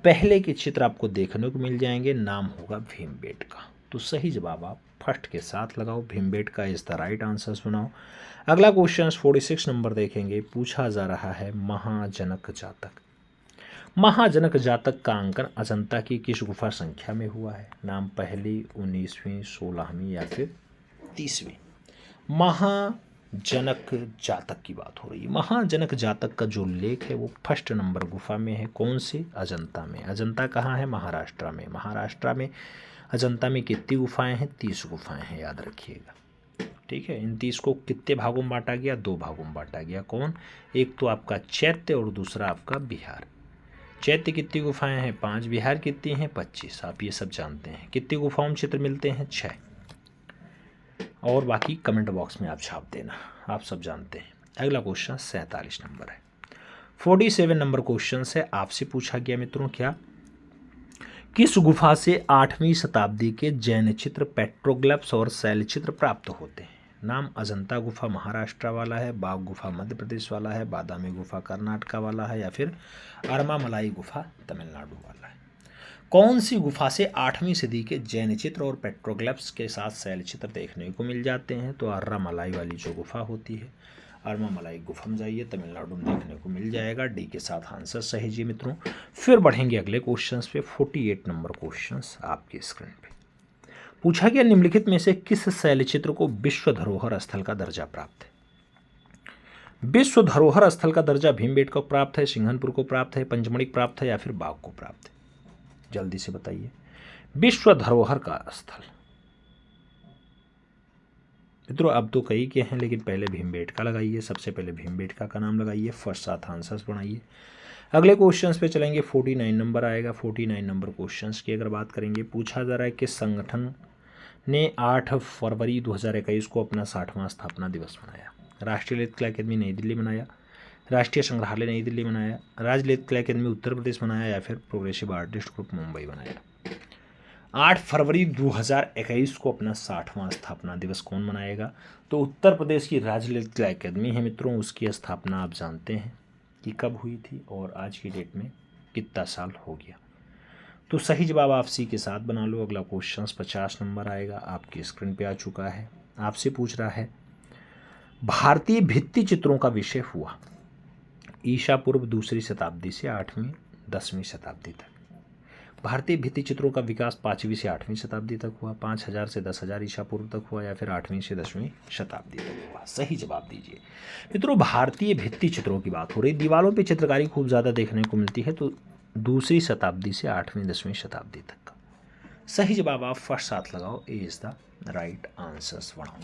पहले के चित्र आपको देखने को मिल जाएंगे, नाम होगा भीमबेटका। तो सही जवाब आप फर्स्ट के साथ लगाओ, Bhimbetka is the right answer बनाओ। अगला क्वेश्चन 46 नंबर देखेंगे। पूछा जा रहा है महाजनक जातक। महाजनक जातक का अंकन अजंता की किस गुफा संख्या में हुआ है? नाम पहली, 19वीं, 16वीं या फिर 30वीं। महाजनक जातक की बात हो रही है। महाजनक जातक का जो लेख है वो फर्स्ट नंबर गुफा में है। कौन सी? अजंता में। अजंता कहाँ है? महाराष्ट्र में। महाराष्ट्र में अजंता में कितनी गुफाएं हैं? 30 गुफाएं हैं, याद रखिएगा। ठीक है, इन 30 को कितने भागों में बांटा गया? 2 भागों में बांटा गया। कौन? एक तो आपका चैत्य और दूसरा आपका बिहार। चैत्य कितनी गुफाएं हैं? 5। बिहार कितनी हैं? 25। आप ये सब जानते हैं। कितनी गुफाओं में चित्र मिलते हैं? 6। और बाकी कमेंट बॉक्स में आप छाप देना, आप सब जानते हैं। अगला क्वेश्चन 47 नंबर है। 47 नंबर क्वेश्चन से आपसे पूछा गया मित्रों, क्या किस गुफा से 8वीं शताब्दी के जैन चित्र, पेट्रोग्लिफ्स और शैलचित्र प्राप्त होते हैं? नाम अजंता गुफा महाराष्ट्र वाला है, बाग गुफा मध्य प्रदेश वाला है, बादामी गुफा कर्नाटका वाला है या फिर अरमामलाई गुफा तमिलनाडु वाला है। कौन सी गुफा से 8वीं सदी के जैन चित्र और पेट्रोग्लिफ्स के साथ शैलचित्र देखने को मिल जाते हैं? तो अरमामलाई वाली जो गुफा होती है, अरमामलाई गुफा में जाइए, तमिलनाडु में देखने को मिल जाएगा। डी के साथ आंसर सही जी मित्रों। फिर बढ़ेंगे अगले क्वेश्चंस पे। 48 नंबर क्वेश्चंस आपकी स्क्रीन पे। पूछा गया निम्नलिखित में से किस शैलचित्र को विश्व धरोहर स्थल का दर्जा प्राप्त है? विश्व धरोहर स्थल का दर्जा भीमबेटका को प्राप्त है, सिंघनपुर को प्राप्त है, पंचमढ़ी प्राप्त है या फिर बाग को प्राप्त है? जल्दी से बताइए। विश्व धरोहर का स्थल मित्रों अब तो कई के हैं, लेकिन पहले भीमबेटका लगाइए। सबसे पहले भीमबेटका का नाम लगाइए, फर्स्ट साथ आंसर्स बनाइए। अगले क्वेश्चंस पे चलेंगे। 49 नंबर आएगा। 49 नंबर क्वेश्चंस की अगर बात करेंगे, पूछा जा रहा है कि संगठन ने 8 फरवरी 2021 को अपना 60वां स्थापना दिवस मनाया। राष्ट्रीय ललित कला अकेदमी नई दिल्ली मनाया, राष्ट्रीय संग्रहालय नई दिल्ली मनाया, राज्य ललित कला अकेदमी उत्तर प्रदेश मनाया या फिर प्रोग्रेसिव आर्टिस्ट ग्रुप मुंबई मनाया? 8 फरवरी 2021 को अपना 60वां स्थापना दिवस कौन मनाएगा? तो उत्तर प्रदेश की राज्य ललित कला अकेदमी है मित्रों, उसकी स्थापना आप जानते हैं कि कब हुई थी और आज की डेट में कितना साल हो गया। तो सही जवाब आप सी के साथ बना लो। अगला क्वेश्चन 50 नंबर आएगा, आपकी स्क्रीन पे आ चुका है। आपसे पूछ रहा है भारतीय भित्ति चित्रों का विषय हुआ ईसा पूर्व 2री शताब्दी से 8वीं 10वीं शताब्दी तक। भारतीय भित्ति चित्रों का विकास 5वीं से 8वीं शताब्दी तक हुआ, 5000 से 10,000 ईसा पूर्व तक हुआ या फिर 8वीं से 10वीं शताब्दी तक हुआ? सही जवाब दीजिए मित्रों। भारतीय भित्ति चित्रों की बात हो रही, दीवारों पे चित्रकारी खूब ज़्यादा देखने को मिलती है, तो 2री शताब्दी से 8वीं 10वीं शताब्दी तक का। सही जवाब आप फर्स्ट साथ लगाओ, ए इज़ द राइट आंसर्स बनाओ।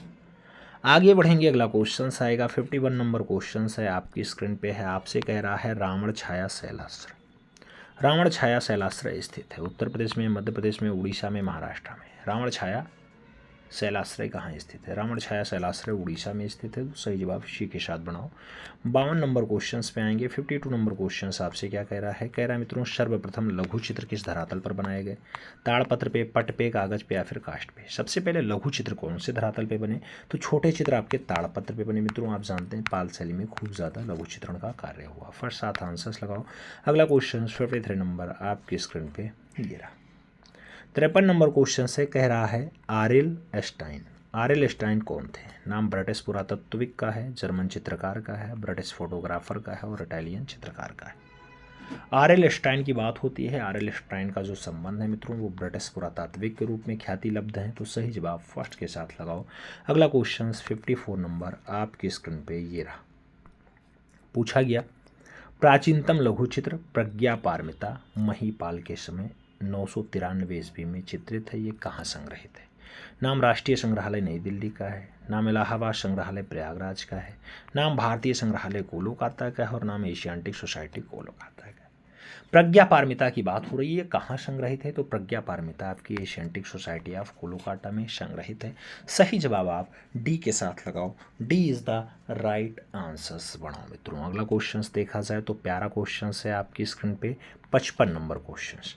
आगे बढ़ेंगे। अगला क्वेश्चन आएगा 51 नंबर क्वेश्चन है, आपकी स्क्रीन पे है। आपसे कह रहा है रावण छाया शैलाश्रय। रावण छाया शैलाश्रय स्थित है उत्तर प्रदेश में, मध्य प्रदेश में, उड़ीसा में, महाराष्ट्र में। रावण छाया शैलाश्रय कहाँ स्थित है? रावण छाया शैलाश्रय उड़ीसा में स्थित है। तो सही जवाब सी के साथ बनाओ। 52 नंबर क्वेश्चन पे आएंगे। 52 नंबर क्वेश्चन आपसे क्या कह रहा है? कह रहा है मित्रों सर्वप्रथम लघु चित्र किस धरातल पर बनाए गए? ताड़पत्र पे, पट पे, कागज पे या फिर काष्ठ पे? सबसे पहले लघु चित्र कौन से धरातल पे बने? तो छोटे चित्र आपके ताड़पत्र पे बने मित्रों। आप जानते हैं पाल शैली में खूब ज़्यादा लघु चित्रण का कार्य हुआ। फर्स्ट साथ आंसर्स लगाओ। अगला क्वेश्चन 53 नंबर आपकी स्क्रीन पे ये रहा। 53 नंबर क्वेश्चन से कह रहा है आरएल एस्टाइन। आरएल एस्टाइन कौन थे? नाम ब्रिटिश पुरातत्वविद का है, जर्मन चित्रकार का है, ब्रिटिश फोटोग्राफर का है और इटालियन चित्रकार का है। आरएल एस्टाइन की बात होती है। आरएल एस्टाइन का जो संबंध है मित्रों वो ब्रिटिश पुरातात्विक के रूप में ख्याति लब्ध है। तो सही जवाब फर्स्ट के साथ लगाओ। अगला क्वेश्चन 54 नंबर आपकी स्क्रीन पे ये रहा। पूछा गया प्राचीनतम लघु चित्र प्रज्ञा पारमिता महीपाल के समय 993 ईस्वी में चित्रित है, ये कहाँ संग्रहित है? नाम राष्ट्रीय संग्रहालय नई दिल्ली का है, नाम इलाहाबाद संग्रहालय प्रयागराज का है, नाम भारतीय संग्रहालय कोलकाता का है और नाम एशियाटिक सोसाइटी कोलकाता का है। प्रज्ञा पारमिता की बात हो रही है, कहाँ संग्रहित है? तो प्रज्ञा पारमिता आपकी एशियाटिक सोसाइटी ऑफ कोलकाता में संग्रहित है। सही जवाब आप डी के साथ लगाओ। D is the right answers बनाओ मित्रों। अगला क्वेश्चन देखा जाए तो प्यारा क्वेश्चन है आपकी स्क्रीन पे 55 नंबर क्वेश्चन।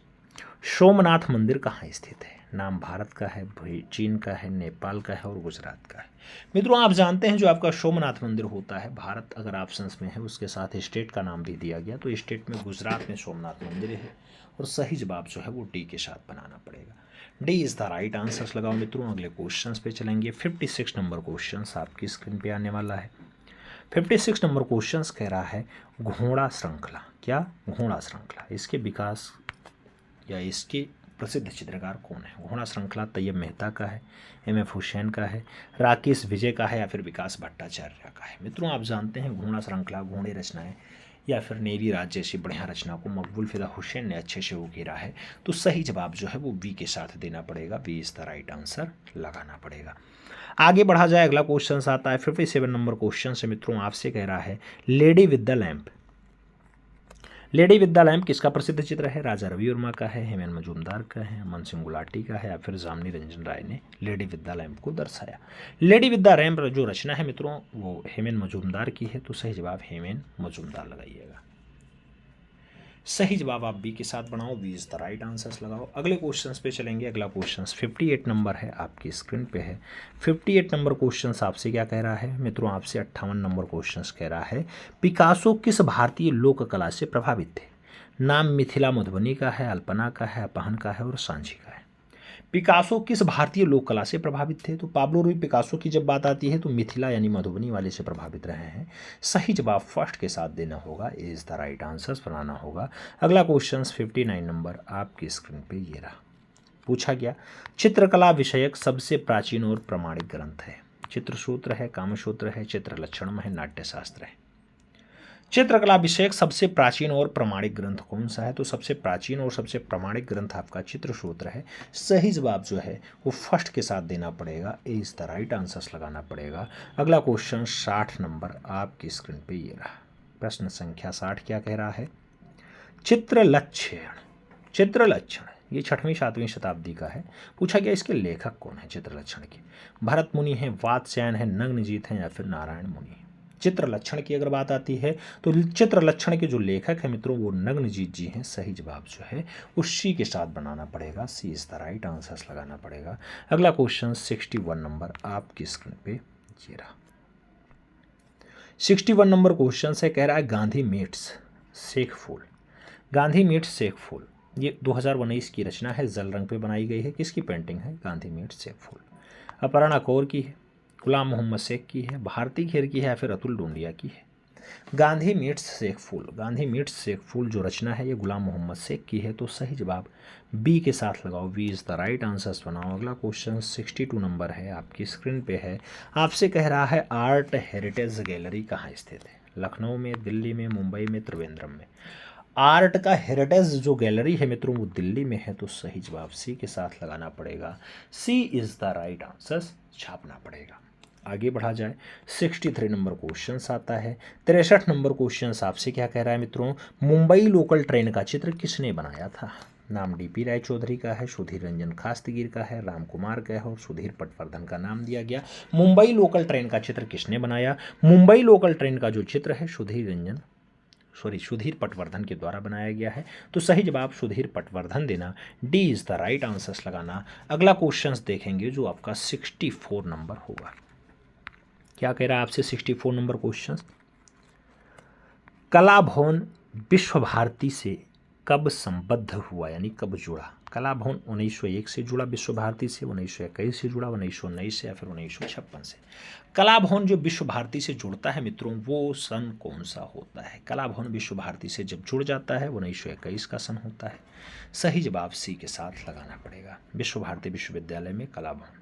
सोमनाथ मंदिर कहाँ स्थित है? नाम भारत का है, चीन का है, नेपाल का है और गुजरात का है। मित्रों आप जानते हैं जो आपका सोमनाथ मंदिर होता है, भारत अगर ऑप्शंस में है उसके साथ स्टेट का नाम भी दिया गया, तो स्टेट में गुजरात में सोमनाथ मंदिर है और सही जवाब जो है वो डी के साथ बनाना पड़ेगा। D is the right answers लगाओ मित्रों। अगले क्वेश्चन पे चलेंगे। 56 नंबर क्वेश्चन आपकी स्क्रीन पे आने वाला है। 56 नंबर क्वेश्चन कह रहा है घोड़ा श्रृंखला। क्या? घोड़ा श्रृंखला। इसके विकास या इसके प्रसिद्ध चित्रकार कौन है? घोड़ा श्रृंखला तैयब मेहता का है, एम.एफ. हुसैन का है, राकेश विजय का है या फिर विकास भट्टाचार्य का है? मित्रों आप जानते हैं घोड़ा श्रृंखला, घोड़े रचनाएं या फिर नेवी राज जैसी बढ़िया रचना को मकबूल फिदा हुसैन ने अच्छे से उकेरा है, तो सही जवाब जो है वो बी के साथ देना पड़ेगा। B is the right answer लगाना पड़ेगा। आगे बढ़ा जाए, अगला क्वेश्चन आता है 57 नंबर क्वेश्चन से मित्रों आपसे कह रहा है lady with the lamp. Lady with the lamp किसका प्रसिद्ध चित्र है? राजा रवि वर्मा का है, हेमन मजूमदार का है, अमन सिंह गुलाटी का है या फिर जामनी रंजन राय ने लेडी विद द लैंप को दर्शाया? लेडी विद द लैंप जो रचना है मित्रों वो हेमन मजूमदार की है, तो सही जवाब हेमन मजूमदार लगाइएगा। सही जवाब आप बी के साथ बनाओ। B is the right answers लगाओ। अगले क्वेश्चन पे चलेंगे। अगला क्वेश्चन 58 नंबर है, आपकी स्क्रीन पे है। 58 नंबर क्वेश्चन आपसे क्या कह रहा है मित्रों? आपसे 58 नंबर क्वेश्चन कह रहा है पिकासो किस भारतीय लोक कला से प्रभावित थे? नाम मिथिला मधुबनी का है, अल्पना का है, अपहन का है और सांझी का है। पिकासो किस भारतीय लोक कला से प्रभावित थे? तो पाब्लो रूई पिकासो की जब बात आती है तो मिथिला यानी मधुबनी वाले से प्रभावित रहे हैं। सही जवाब फर्स्ट के साथ देना होगा। ए इज द राइट आंसर्स बनाना होगा। अगला क्वेश्चन 59 नंबर आपकी स्क्रीन पे ये रहा। पूछा गया चित्रकला विषयक सबसे प्राचीन और प्रमाणिक ग्रंथ है। चित्रसूत्र है, कामसूत्र है, चित्र लक्षणम है, नाट्यशास्त्र है। चित्रकला विषयक सबसे प्राचीन और प्रमाणिक ग्रंथ कौन सा है? तो सबसे प्राचीन और सबसे प्रमाणिक ग्रंथ आपका चित्रसूत्र है। सही जवाब जो है वो फर्स्ट के साथ देना पड़ेगा। ए इज द राइट आंसर्स लगाना पड़ेगा। अगला क्वेश्चन 60 नंबर आपकी स्क्रीन पे ये रहा। प्रश्न संख्या 60 क्या कह रहा है? चित्रलक्षण। चित्रलक्षण ये 6वीं 7वीं शताब्दी का है। पूछा गया इसके लेखक कौन है चित्रलक्षण के? भरत मुनि है, वात्स्यायन है, नग्नजीत है या फिर नारायण मुनि है? चित्रलक्षण की अगर बात आती है तो चित्रलक्षण के जो लेखक हैं मित्रों वो नग्नजीत जी हैं। सही जवाब जो है उसी के साथ बनाना पड़ेगा। सी इज द राइट आंसर्स लगाना पड़ेगा। अगला क्वेश्चन 61 नंबर आपकी स्क्रीन पे ये रहा। 61 नंबर क्वेश्चन से कह रहा है गांधी मीट्स शेख फूल। गांधी मीट्स शेख फूल ये 2019 की रचना है, जल रंग पे बनाई गई है। किसकी पेंटिंग है? गांधी मीट्स शेख फूल। अपर्णा कौर की है, गुलाम मोहम्मद शेख की है, भारती खेर की है या फिर अतुल डोंडिया की है? गांधी मीट्स शेख फूल। गांधी मीट्स शेख फूल जो रचना है ये गुलाम मोहम्मद शेख की है, तो सही जवाब बी के साथ लगाओ। B is the right answers बनाओ। अगला क्वेश्चन 62 नंबर है, आपकी स्क्रीन पे है। आपसे कह रहा है आर्ट हेरिटेज गैलरी कहाँ स्थित है? लखनऊ में, दिल्ली में, मुंबई में, त्रिवेंद्रम में? आर्ट का हेरिटेज जो गैलरी है मित्रों वो दिल्ली में है, तो सही जवाब सी के साथ लगाना पड़ेगा। सी इज द राइट आंसर्स छापना पड़ेगा। आगे बढ़ा जाए, 63 नंबर क्वेश्चन आता है। 63 नंबर क्वेश्चन आपसे क्या कह रहा है मित्रों? मुंबई लोकल ट्रेन का चित्र किसने बनाया था? नाम डीपी राय चौधरी का है, सुधीर रंजन खास्तीगिर का है, राम कुमार का है और सुधीर पटवर्धन का नाम दिया गया। मुंबई लोकल ट्रेन का चित्र किसने बनाया? मुंबई लोकल ट्रेन का जो चित्र है सुधीर पटवर्धन के द्वारा बनाया गया है, तो सही जवाब सुधीर पटवर्धन देना। D is the right answers लगाना। अगला क्वेश्चन देखेंगे जो आपका 64 नंबर होगा। क्या कह रहा है आपसे 64 नंबर क्वेश्चन? कला भवन विश्व भारती से कब संबद्ध हुआ यानी कब जुड़ा? कला भवन 1901 से जुड़ा विश्व भारती से, 1921 से जुड़ा, 1919 से या फिर 1956 से? कला भवन जो विश्व भारती से जुड़ता है मित्रों वो सन कौन सा होता है? कला भवन विश्व भारती से जब जुड़ जाता है 1921 का सन होता है। सही जवाब सी के साथ लगाना पड़ेगा। विश्व भारती विश्वविद्यालय में कला भवन,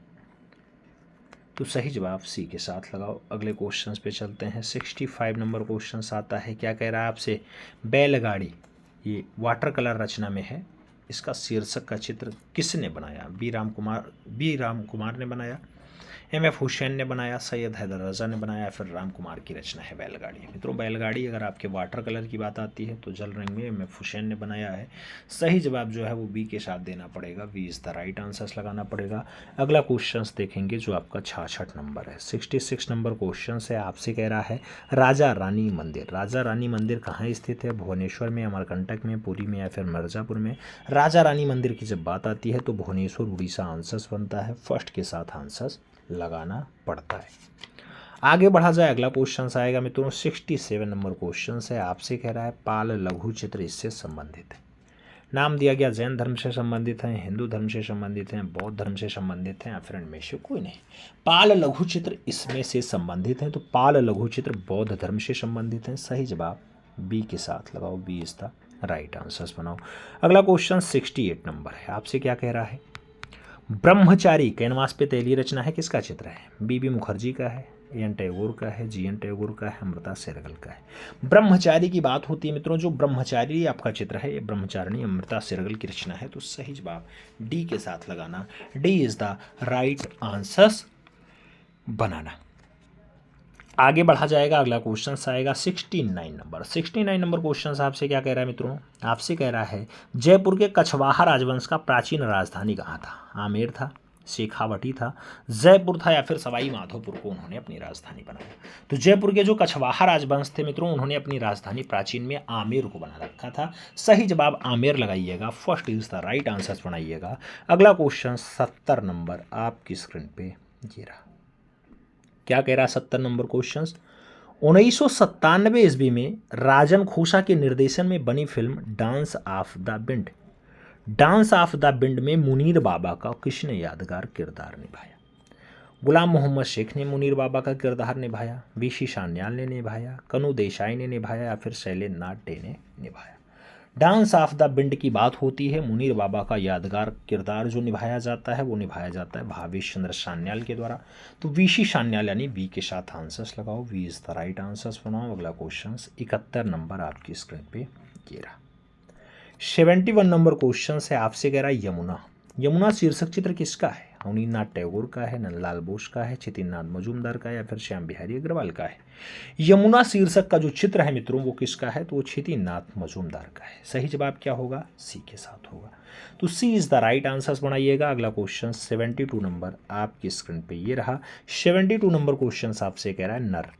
तो सही जवाब सी के साथ लगाओ। अगले क्वेश्चंस पे चलते हैं। 65 नंबर क्वेश्चन आता है। क्या कह रहा है आपसे? बैलगाड़ी ये वाटर कलर रचना में है। इसका शीर्षक का चित्र किसने बनाया? बी राम कुमार ने बनाया, एम.एफ. हुसैन ने बनाया, सैयद हैदर रजा ने बनाया, फिर राम कुमार की रचना है बैलगाड़ी। मित्रों बैलगाड़ी अगर आपके वाटर कलर की बात आती है तो जल रंग में एम.एफ. हुसैन ने बनाया है। सही जवाब जो है वो बी के साथ देना पड़ेगा, B is the right answers लगाना पड़ेगा। अगला क्वेश्चन देखेंगे जो आपका 66 नंबर है, 66 नंबर क्वेश्चन है, आपसे कह रहा है राजा रानी मंदिर। राजा रानी मंदिर कहाँ स्थित है? भुवनेश्वर में, अमरकंटक में, पुरी में या फिर मिर्ज़ापुर में? राजा रानी मंदिर की जब बात आती है तो भुवनेश्वर उड़ीसा आंसर्स बनता है, फर्स्ट के साथ आंसर्स लगाना पड़ता है। आगे बढ़ा जाए, अगला क्वेश्चन आएगा मित्रों 67 नंबर क्वेश्चन है, आपसे कह रहा है पाल लघु चित्र इससे संबंधित है। नाम दिया गया जैन धर्म से संबंधित हैं, हिंदू धर्म से संबंधित हैं, बौद्ध धर्म से संबंधित हैं या फिर इनमें से कोई नहीं। पाल लघु चित्र इसमें से संबंधित हैं तो पाल लघु चित्र बौद्ध धर्म से संबंधित हैं। सही जवाब बी के साथ लगाओ, B is the right answers बनाओ। अगला क्वेश्चन 68 नंबर है, आपसे क्या कह रहा है? ब्रह्मचारी कैनवास पे तैलीय रचना है, किसका चित्र है? बी मुखर्जी का है, एन टैगोर का है, जी एन टैगोर का है, अमृता शेरगिल का है। ब्रह्मचारी की बात होती है मित्रों, जो ब्रह्मचारी आपका चित्र है ये ब्रह्मचारिणी अमृता शेरगिल की रचना है, तो सही जवाब डी के साथ लगाना, D is the right answers बनाना। आगे बढ़ा जाएगा, अगला क्वेश्चन आएगा 69 नंबर। 69 नंबर क्वेश्चन आपसे क्या कह रहा है मित्रों? आपसे कह रहा है जयपुर के कछवाहा राजवंश का प्राचीन राजधानी कहाँ था? आमेर था, शेखावटी था, जयपुर था या फिर सवाई माधोपुर को उन्होंने अपनी राजधानी बनाया। तो जयपुर के जो कछवाहा राजवंश थे मित्रों उन्होंने अपनी राजधानी प्राचीन में आमेर को बना रखा था। सही जवाब आमेर लगाइएगा, first is the right answer बनाइएगा। अगला क्वेश्चन 70 नंबर आपकी स्क्रीन पे ये रहा, क्या कह रहा है 70 नंबर क्वेश्चन? 1997 ईस्वी में राजन खोसा के निर्देशन में बनी film dance of the bind, dance of the bind में मुनीर बाबा का किसने यादगार किरदार निभाया? गुलाम मोहम्मद शेख ने मुनीर बाबा का किरदार निभाया, वीसी सान्याल ने निभाया, कनू देसाई ने निभाया या फिर शैलेंद्रनाथ डे ने निभाया? डांस ऑफ द बिंड की बात होती है, मुनीर बाबा का यादगार किरदार जो निभाया जाता है वो निभाया जाता है भावेश चंद्र सान्याल के द्वारा, तो वीसी सान्याल यानी वी के साथ आंसर्स लगाओ, we is the right answers बनाओ। अगला क्वेश्चन 71 नंबर आपकी स्क्रीन पे ये रहा। 71 नंबर क्वेश्चन है, आपसे कह रहा है यमुना। यमुना शीर्षक चित्र किसका है? अवनीनाथ टैगोर का है, नंदलाल बोस का है, छितिननाथ मजूमदार का है या फिर श्याम बिहारी अग्रवाल का है? यमुना शीर्षक का जो चित्र है मित्रों वो किसका है? तो वो छितिननाथ मजूमदार का है। सही जवाब क्या होगा? सी के साथ होगा, तो सी इज द राइट आंसर्स बनाइएगा। अगला क्वेश्चन 72 नंबर आपकी स्क्रीन पे ये रहा। 72 नंबर क्वेश्चन आपसे कह रहा है नर।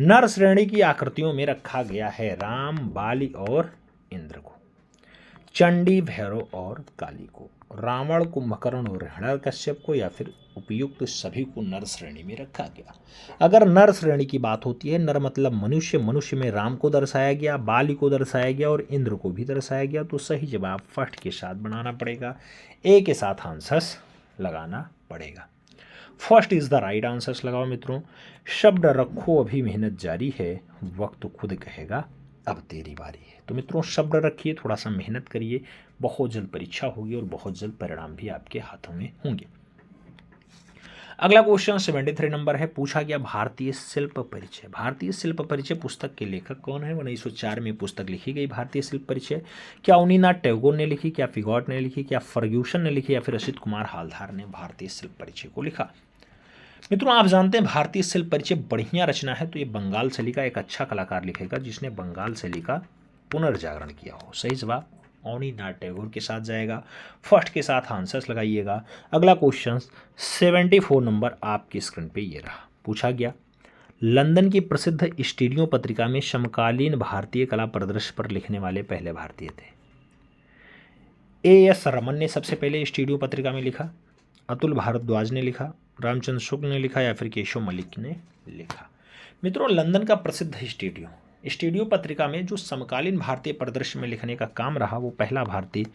नर श्रेणी की आकृतियों में रखा गया है राम, बाली और इंद्र को, चंडी, भैरव और काली को, रावण, कुंभकर्ण और हिरण्यकश्यप को या फिर उपयुक्त सभी को नर श्रेणी में रखा गया। अगर नर श्रेणी की बात होती है, नर मतलब मनुष्य, मनुष्य में राम को दर्शाया गया, बाली को दर्शाया गया और इंद्र को भी दर्शाया गया, तो सही जवाब फर्स्ट के साथ बनाना पड़ेगा, ए के साथ आंसर्स लगाना पड़ेगा। First is the right answers लगाओ मित्रों। शब्द रखो अभी मेहनत जारी है, वक्त खुद कहेगा अब तेरी बारी है। तो मित्रों शब्द रखिए, थोड़ा सा मेहनत करिए, बहुत जल्द परीक्षा होगी और बहुत जल्द परिणाम भी आपके हाथों में होंगे। अगला क्वेश्चन 73 नंबर है, पूछा गया भारतीय शिल्प परिचय। भारतीय शिल्प परिचय पुस्तक के लेखक कौन है? 1904 में पुस्तक लिखी गई भारतीय शिल्प परिचय। क्या अवनीनाथ टैगोर ने लिखी, क्या फिगॉट ने लिखी, क्या फर्ग्यूसन ने लिखी या फिर असित कुमार हालधार ने भारतीय शिल्प परिचय को लिखा? मित्रों आप जानते हैं भारतीय शिल्प परिचय बढ़िया रचना है, तो ये बंगाल शैली का एक अच्छा कलाकार लिखेगा जिसने बंगाल शैली का पुनर्जागरण किया हो। सही जवाब अवनीनाथ टैगोर के साथ जाएगा, फर्स्ट के साथ आंसर्स लगाइएगा। अगला क्वेश्चन 74 नंबर आपकी स्क्रीन पे ये रहा। पूछा गया लंदन की प्रसिद्ध स्टूडियो पत्रिका में समकालीन भारतीय कला परिदृश्य पर लिखने वाले पहले भारतीय थे। एएस रमन ने सबसे पहले स्टूडियो पत्रिका में लिखा, अतुल भारद्वाज ने लिखा, रामचंद्र शुक्ल ने लिखा या फिर केशव मलिक ने लिखा? मित्रों लंदन का प्रसिद्ध स्टूडियो पत्रिका में जो समकालीन भारतीय परिदृश्य में लिखने का काम रहा वो पहला भारतीय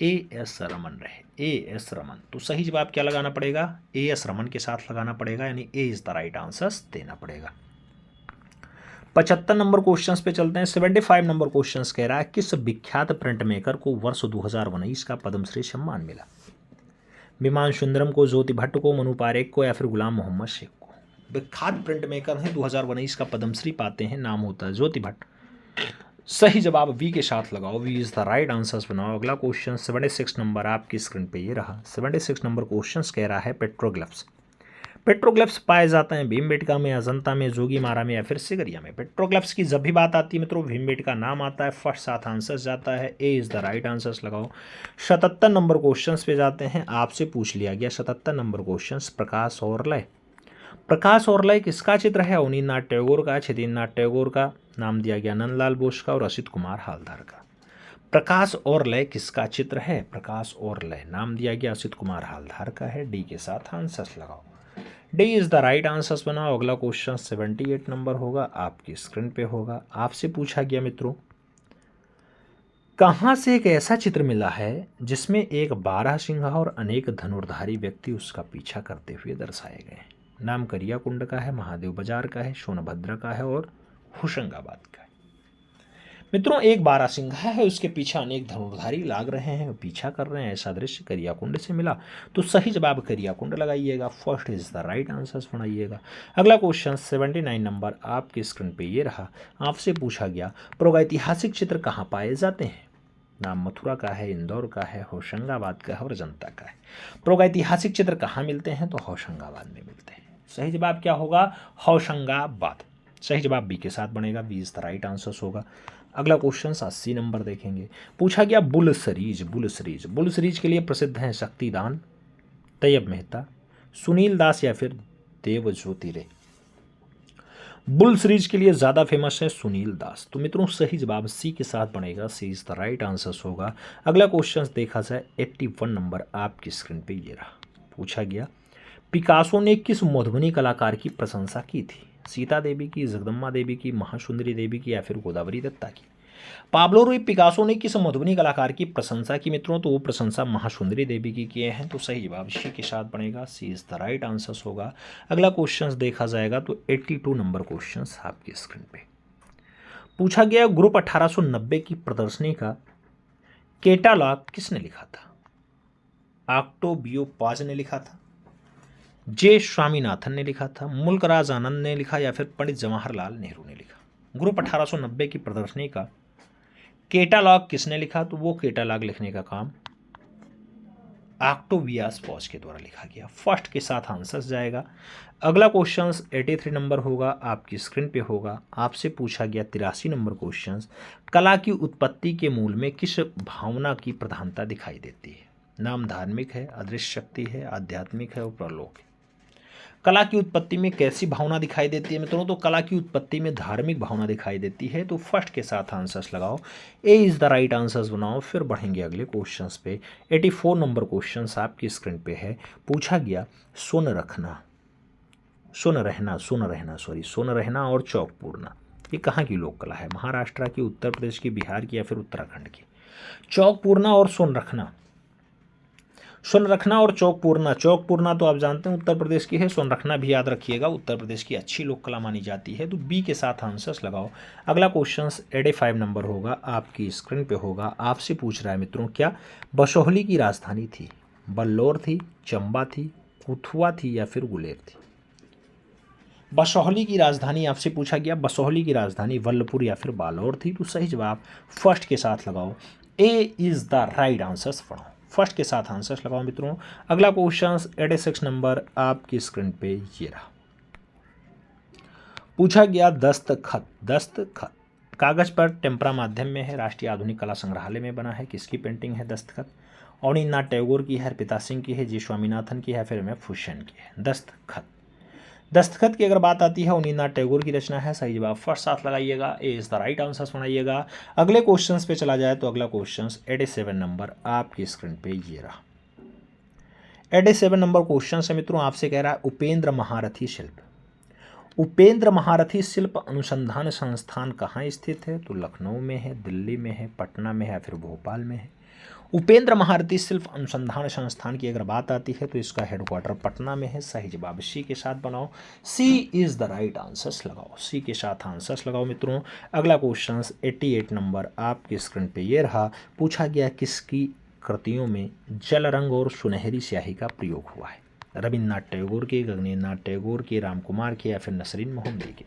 एएस रमन रहे, एएस रमन। तो सही जवाब क्या लगाना पड़ेगा? एएस रमन के साथ लगाना पड़ेगा, यानी ए इज द राइट आंसर देना पड़ेगा। 75 नंबर क्वेश्चंस पे चलते हैं। 75 नंबर क्वेश्चंस कह रहा है किस विख्यात प्रिंट मेकर को वर्ष 2019 का पद्मश्री सम्मान मिला? विमान सुंदरम को, ज्योति भट्ट को, मनु पारेख को या फिर गुलाम मोहम्मद शेख को? विख्यात प्रिंट मेकर हैं, 2019 का पद्मश्री पाते हैं, नाम होता है ज्योति भट्ट। सही जवाब वी के साथ लगाओ, we is the right answers बनाओ। अगला क्वेश्चन 76 नंबर आपकी स्क्रीन पे ये रहा। 76 नंबर क्वेश्चन कह रहा है पेट्रोग्लिफ्स। पेट्रोग्लिफ्स पाए जाते हैं भीमबेटका में, अजंता में, जोगीमारा में या फिर सिगरिया में। पेट्रोग्लिफ्स की जब भी बात आती है मित्रों भीमबेटका नाम आता है, फर्स्ट 7 आंसर जाता है, ए इज़ द राइट आंसर्स लगाओ। 77 नंबर क्वेश्चन पे जाते हैं। आपसे पूछ लिया गया 77 नंबर क्वेश्चन, प्रकाश और लय। प्रकाश और लय किसका चित्र है? अवनींद्रनाथ टैगोर का, छेदींद्रनाथ टैगोर का, नाम दिया गया नंदलाल बोस का और असित कुमार हालदार का। प्रकाश और लय किसका चित्र है? प्रकाश और लय नाम दिया गया असित कुमार हालदार का है। डी के साथ आंसर्स लगाओ। D is the right answers बनाओ। अगला क्वेश्चन 78 नंबर होगा, आपकी स्क्रीन पे होगा। आपसे पूछा गया मित्रों, कहाँ से एक ऐसा चित्र मिला है जिसमें एक बारहसिंघा और अनेक धनुर्धारी व्यक्ति उसका पीछा करते हुए दर्शाए गए? नाम करियाकुंड का है, महादेव बाजार का है, सोनभद्र का है और होशंगाबाद का है। मित्रों एक बारहसिंघा है, उसके पीछे अनेक धनुर्धारी लाग रहे हैं, पीछा कर रहे हैं, ऐसा दृश्य करियाकुंड से मिला, तो सही जवाब करियाकुंड लगाइएगा। First is the right answer बनाइएगा। अगला क्वेश्चन 79 नंबर आपकी स्क्रीन पे ये रहा। आपसे पूछा गया प्रागैतिहासिक चित्र कहाँ पाए जाते हैं? नाम मथुरा का है, इंदौर का है, होशंगाबाद का है और अजंता का है। प्रागैतिहासिक चित्र कहाँ मिलते हैं? तो होशंगाबाद में मिलते हैं। सही जवाब क्या होगा? होशंगाबाद। सही जवाब बी के साथ बनेगा, B is the right answer होगा। अगला क्वेश्चन 80 नंबर देखेंगे। पूछा गया bull series. Bull series, bull series के लिए प्रसिद्ध हैं शक्तिदान, तैयब मेहता, सुनील दास या फिर देवज्योति रे। बुल सीरीज के लिए ज़्यादा फेमस है सुनील दास। तो मित्रों सही जवाब सी के साथ बनेगा, सी इज द राइट आंसर होगा। अगला क्वेश्चन देखा जाए 81 नंबर आपकी स्क्रीन पे ये रहा। पूछा गया पिकासो ने किस मधुबनी कलाकार की प्रशंसा की थी? सीता देवी की, जगदम्बा देवी की, महासुंदरी देवी की या फिर गोदावरी दत्ता की? पाब्लो रूई पिकासो ने किस मधुबनी कलाकार की प्रशंसा की मित्रों? तो वो प्रशंसा महासुंदरी देवी की किए हैं। तो सही जवाब सी के साथ बनेगा, सी इज द राइट आंसर होगा। अगला क्वेश्चन देखा जाएगा तो 82 नंबर क्वेश्चन आपकी स्क्रीन पे। पूछा गया ग्रुप 1890 की प्रदर्शनी का कैटालॉग किसने लिखा था? ऑक्टावियो पाज ने लिखा था, जे स्वामीनाथन ने लिखा था, मुल्कराज आनंद ने लिखा या फिर पंडित जवाहरलाल नेहरू ने लिखा? ग्रुप 1890 की प्रदर्शनी का कैटालॉग किसने लिखा? तो वो कैटालॉग लिखने का काम ऑक्टावियस पॉज के द्वारा लिखा गया। फर्स्ट के साथ आंसर जाएगा। अगला क्वेश्चन 83 नंबर होगा, आपकी स्क्रीन पे होगा। आपसे पूछा गया 83 नंबर क्वेश्चन, कला की उत्पत्ति के मूल में किस भावना की प्रधानता दिखाई देती है? नाम धार्मिक है, अदृश्य शक्ति है, आध्यात्मिक है और प्रलोक है। कला की उत्पत्ति में कैसी भावना दिखाई देती है मित्रों? तो कला की उत्पत्ति में धार्मिक भावना दिखाई देती है। तो फर्स्ट के साथ आंसर्स लगाओ, ए इज द राइट आंसर्स बनाओ। फिर बढ़ेंगे अगले क्वेश्चंस पे। 84 नंबर क्वेश्चंस आपकी स्क्रीन पे है। पूछा गया सोन रहना और चौक पूरना, ये कहाँ की लोक कला है? महाराष्ट्र की, उत्तर प्रदेश की, बिहार की या फिर उत्तराखंड की? चौक पूरना और सोन रखना और चौक पूरना तो आप जानते हैं उत्तर प्रदेश की है, सोन रखना भी याद रखिएगा, उत्तर प्रदेश की अच्छी लोक कला मानी जाती है। तो बी के साथ आंसर्स लगाओ। अगला क्वेश्चन 85 नंबर होगा, आपकी स्क्रीन पे होगा। आपसे पूछ रहा है मित्रों, क्या बसोहली की राजधानी थी? बल्लौर थी, चंबा थी, कुथुआ थी या फिर गुलेर थी? बसोहली की राजधानी आपसे पूछा गया, बसोहली की राजधानी वल्लभपुर या फिर बालोर थी। तो सही जवाब फर्स्ट के साथ लगाओ, ए इज द राइट आंसर्स पढ़ो। फर्स्ट के साथ आंसर्स लगाओ मित्रों। अगला क्वेश्चन 86 नंबर आपकी स्क्रीन पे ये रहा। पूछा गया दस्तखत कागज पर टेम्परा माध्यम में है, राष्ट्रीय आधुनिक कला संग्रहालय में बना है, किसकी पेंटिंग है दस्तखत? अवनींद्रनाथ टैगोर की है, अर्पिता सिंह की है, जी स्वामीनाथन की है, फिर में फुशन की है। दस्तखत की अगर बात आती है अवनींद्रनाथ टैगोर की रचना है। सही जवाब फर्स्ट साथ लगाइएगा, ए इज द राइट आंसर बनाइएगा। अगले क्वेश्चंस पे चला जाए तो अगला क्वेश्चन 87 नंबर आपकी स्क्रीन पे ये रहा। 87 नंबर क्वेश्चन है मित्रों, आपसे कह रहा है उपेंद्र महारथी शिल्प अनुसंधान संस्थान कहाँ स्थित है? तो लखनऊ में है, दिल्ली में है, पटना में है या फिर भोपाल में है? उपेंद्र महारथी शिल्प अनुसंधान संस्थान की अगर बात आती है तो इसका हेडक्वार्टर पटना में है। सही जवाब सी के साथ बनाओ, सी इज द राइट आंसर्स लगाओ, सी के साथ आंसर्स लगाओ मित्रों। अगला क्वेश्चन 88 नंबर आपकी स्क्रीन पे ये रहा। पूछा गया किसकी कृतियों में जल रंग और सुनहरी स्याही का प्रयोग हुआ है? रविन्द्रनाथ टैगोर के, गगनेन्द्रनाथ टैगोर के, राम कुमार के या फिर नसरीन मोहम्मदी के।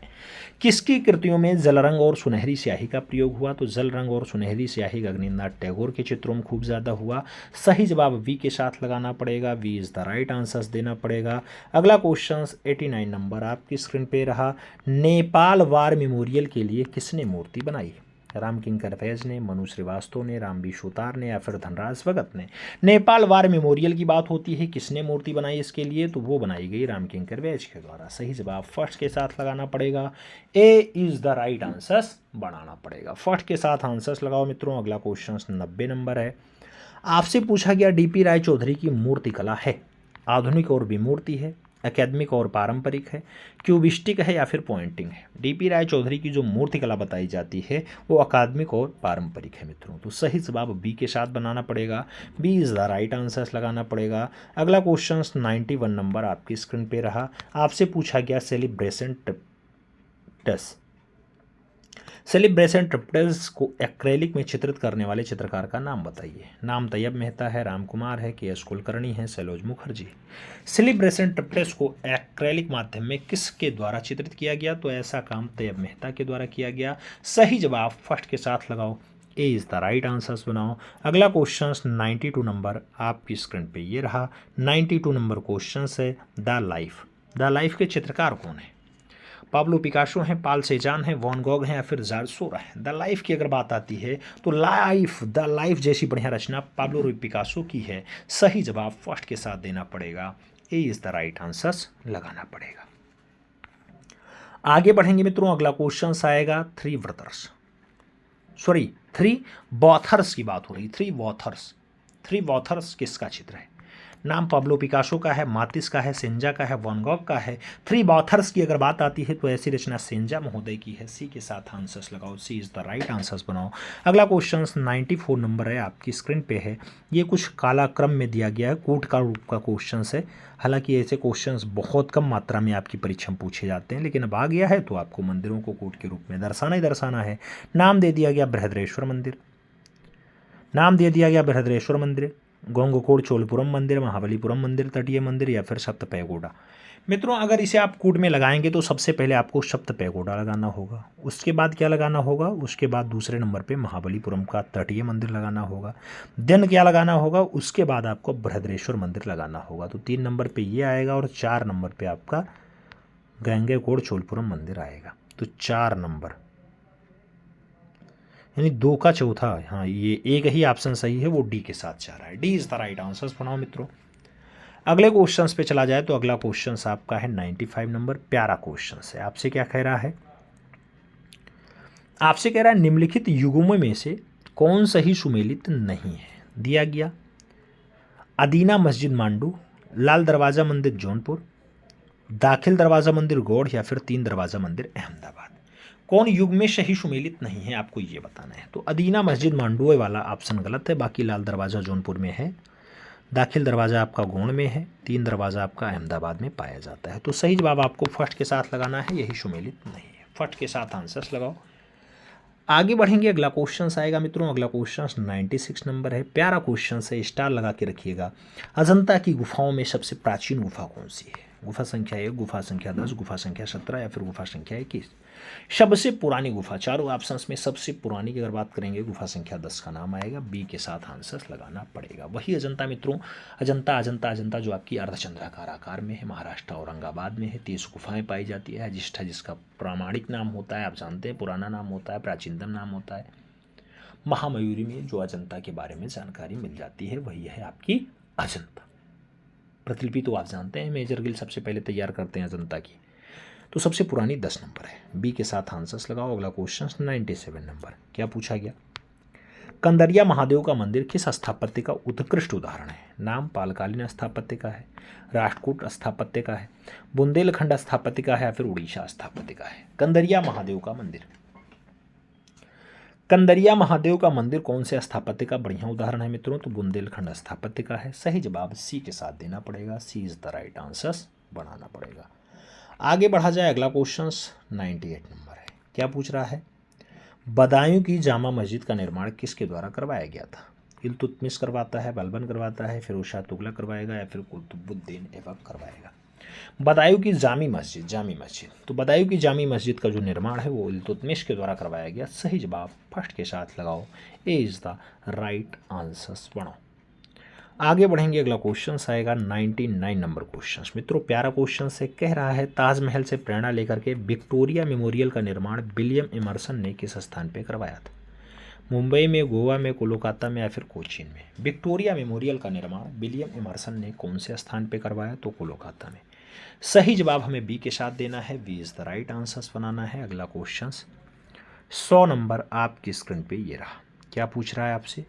किसकी कृतियों में जल रंग और सुनहरी स्याही का प्रयोग हुआ? तो जल रंग और सुनहरी स्याही गगनेन्द्रनाथ टैगोर के चित्रों में खूब ज़्यादा हुआ। सही जवाब वी के साथ लगाना पड़ेगा, B is the right answers देना पड़ेगा। अगला क्वेश्चन 89 नंबर आपकी स्क्रीन पे रहा। नेपाल वार मेमोरियल के लिए किसने मूर्ति बनाई? राम किंकर फैज ने, मनु श्रीवास्तव ने, राम बी सुतार ने या फिर धनराज भगत ने। नेपाल वार मेमोरियल की बात होती है, किसने मूर्ति बनाई इसके लिए? तो वो बनाई गई राम किंकर फैज के द्वारा। सही जवाब फर्स्ट के साथ लगाना पड़ेगा, ए इज द राइट आंसर्स बनाना पड़ेगा। फर्स्ट के साथ आंसर्स लगाओ मित्रों। अगला क्वेश्चन 90 नंबर है। आपसे पूछा गया डीपी राय चौधरी की मूर्ति कला है, आधुनिक और विमूर्ति है, एकेडमिक और पारंपरिक है, क्यूबिस्टिक है या फिर पॉइंटिंग है। डीपी राय चौधरी की जो मूर्ति कला बताई जाती है वो अकादमिक और पारंपरिक है मित्रों। तो सही जवाब बी के साथ बनाना पड़ेगा, B is the right answers लगाना पड़ेगा। अगला क्वेश्चन 91 नंबर आपकी स्क्रीन पे रहा। आपसे पूछा गया सेलिब्रेशन ट्रिप्टस, सेलिब्रेशन ट्रिप्टस को एक्रेलिक में चित्रित करने वाले चित्रकार का नाम बताइए। नाम तैयब मेहता है, राम कुमार है, के एस कुलकर्णी है, सैलोज मुखर्जी। सेलिब्रेशन ट्रिप्टस को एक्रेलिक माध्यम में किसके द्वारा चित्रित किया गया? तो ऐसा काम तैयब मेहता के द्वारा किया गया। सही जवाब फर्स्ट के साथ लगाओ, ए इज़ द राइट आंसर्स बनाओ। अगला क्वेश्चन 92 नंबर आपकी स्क्रीन पे ये रहा। 92 नंबर क्वेश्चन है द लाइफ। द लाइफ के चित्रकार कौन है? पाब्लो पिकासो हैं, पाल सेजान हैं, वॉन गॉग हैं या फिर जॉर्ज सोरा है। द लाइफ की अगर बात आती है तो द लाइफ जैसी बढ़िया रचना पाब्लो पिकासो की है। सही जवाब फर्स्ट के साथ देना पड़ेगा, ए इज द राइट आंसर्स लगाना पड़ेगा। आगे बढ़ेंगे मित्रों। अगला क्वेश्चन आएगा थ्री वॉथर्स की बात हो रही। थ्री वॉथर्स किसका चित्र है? नाम पाब्लो पिकासो का है, मातिस का है, सेंजा का है, वॉन गॉग का है। थ्री ऑथर्स की अगर बात आती है तो ऐसी रचना सेंजा महोदय की है। सी के साथ आंसर्स लगाओ, सी इज़ द राइट आंसर्स बनाओ। अगला क्वेश्चन 94 नंबर है, आपकी स्क्रीन पे है। ये कुछ काला क्रम में दिया गया है, कूट का रूप का क्वेश्चन है। हालांकि ऐसे क्वेश्चंस बहुत कम मात्रा में आपकी परीक्षा में पूछे जाते हैं, लेकिन अब आ गया है तो आपको मंदिरों को कूट के रूप में दर्शाना ही दर्शाना है। नाम दे दिया गया बृहद्रेश्वर मंदिर, नाम दे दिया गया बृहद्रेश्वर मंदिर, गोंगकोड चोलपुरम मंदिर, महाबलीपुरम मंदिर, तटीय मंदिर या फिर सप्त पैगोडा। मित्रों अगर इसे आप कूट में लगाएंगे तो सबसे पहले आपको सप्त पैगोडा लगाना होगा, उसके बाद क्या लगाना होगा, उसके बाद दूसरे नंबर पे महाबलीपुरम का तटीय मंदिर लगाना होगा, देन क्या लगाना होगा, उसके बाद आपको बृहद्रेश्वर मंदिर लगाना होगा। तो 3 नंबर पे ये आएगा और 4 नंबर पे आपका गंगेकोड चोलपुरम मंदिर आएगा। तो 4 नंबर यानी 2 का चौथा, हाँ ये एक ही ऑप्शन सही है, वो डी के साथ जा रहा है। D is the right answers बनाओ मित्रों। अगले क्वेश्चंस पे चला जाए तो अगला क्वेश्चंस आपका है 95 नंबर, प्यारा क्वेश्चन है। आपसे क्या कह रहा है? आपसे कह रहा है निम्नलिखित युगों में से कौन सही सुमेलित नहीं है? दिया गया अदीना मस्जिद मांडू, लाल दरवाज़ा मंदिर जौनपुर, दाखिल दरवाज़ा मंदिर गौड़ या फिर 3 दरवाज़ा मंदिर अहमदाबाद। कौन युग में सही सुमेलित नहीं है आपको ये बताना है। तो अदीना मस्जिद मांडुए वाला ऑप्शन गलत है, बाकी लाल दरवाज़ा जौनपुर में है, दाखिल दरवाज़ा आपका गोंड में है, 3 दरवाज़ा आपका अहमदाबाद में पाया जाता है। तो सही जवाब आपको फर्स्ट के साथ लगाना है, यही सुमेलित नहीं है। फर्स्ट के साथ आंसर्स लगाओ। आगे बढ़ेंगे, अगला क्वेश्चन आएगा मित्रों। अगला क्वेश्चन 96 नंबर है, प्यारा क्वेश्चन है, स्टार लगा के रखिएगा। अजंता की गुफाओं में सबसे प्राचीन गुफा कौन सी है? गुफा संख्या 1, गुफा संख्या 10, गुफा संख्या 17 या फिर गुफा संख्या 21। सबसे पुरानी गुफा, चारों ऑप्शंस में सबसे पुरानी की अगर बात करेंगे गुफा संख्या 10 का नाम आएगा। बी के साथ आंसर्स लगाना पड़ेगा। वही अजंता मित्रों, अजंता जो आपकी अर्धचंद्राकार आकार में है, महाराष्ट्र औरंगाबाद में है। 30 गुफाएं पाई जाती है। अजिष्ठा जिसका प्रामाणिक नाम होता है, आप जानते हैं, पुराना नाम होता है, प्राचीनतम नाम होता है। महामयूरी में जो अजंता के बारे में जानकारी मिल जाती है वही है आपकी अजंता। प्रतिलिपि तो आप जानते हैं मेजर गिल सबसे पहले तैयार करते हैं अजंता की। तो सबसे पुरानी 10 नंबर है। बी के साथ आंसर्स लगाओ। अगला क्वेश्चन 97 नंबर, क्या पूछा गया? कंदरिया महादेव का मंदिर किस स्थापत्य का उत्कृष्ट उदाहरण है? नाम पालकालीन स्थापत्य का है, राष्ट्रकूट स्थापत्य का है, बुंदेलखंड स्थापत्य का है या फिर उड़ीसा स्थापत्य का है। कंदरिया महादेव का मंदिर, कंदरिया महादेव का मंदिर कौन से स्थापत्य का बढ़िया उदाहरण है मित्रों? तो बुंदेलखंड स्थापत्य का है। सही जवाब सी के साथ देना पड़ेगा, सी इज द राइट आंसर्स बनाना पड़ेगा। आगे बढ़ा जाए, अगला क्वेश्चन 98 नंबर है, क्या पूछ रहा है? बदायूं की जामा मस्जिद का निर्माण किसके द्वारा करवाया गया था? इल्तुतमिश करवाता है, बलबन करवाता है, फिरोज शाह तुगलक करवाएगा या फिर कुतुबुद्दीन ऐबक करवाएगा। बदायूं की जामी मस्जिद, तो बदायूं की जामी मस्जिद का जो निर्माण है वो इल्तुतमिश के द्वारा करवाया गया। सही जवाब फर्स्ट के साथ लगाओ, ए इज़ द राइट आंसर्स बनाओ। आगे बढ़ेंगे, अगला क्वेश्चन आएगा 99 नंबर क्वेश्चन। मित्रों प्यारा क्वेश्चन से कह रहा है, ताजमहल से प्रेरणा लेकर के विक्टोरिया मेमोरियल का निर्माण विलियम एमर्सन ने किस स्थान पर करवाया था? मुंबई में, गोवा में, कोलकाता में या फिर कोचीन में? विक्टोरिया मेमोरियल का निर्माण विलियम एमर्सन ने कौन से स्थान पर करवाया? तो कोलकाता में। सही जवाब हमें बी के साथ देना है, B is the right answers बनाना है। अगला क्वेश्चन 100 नंबर आपकी स्क्रीन पे ये रहा। क्या पूछ रहा है आपसे?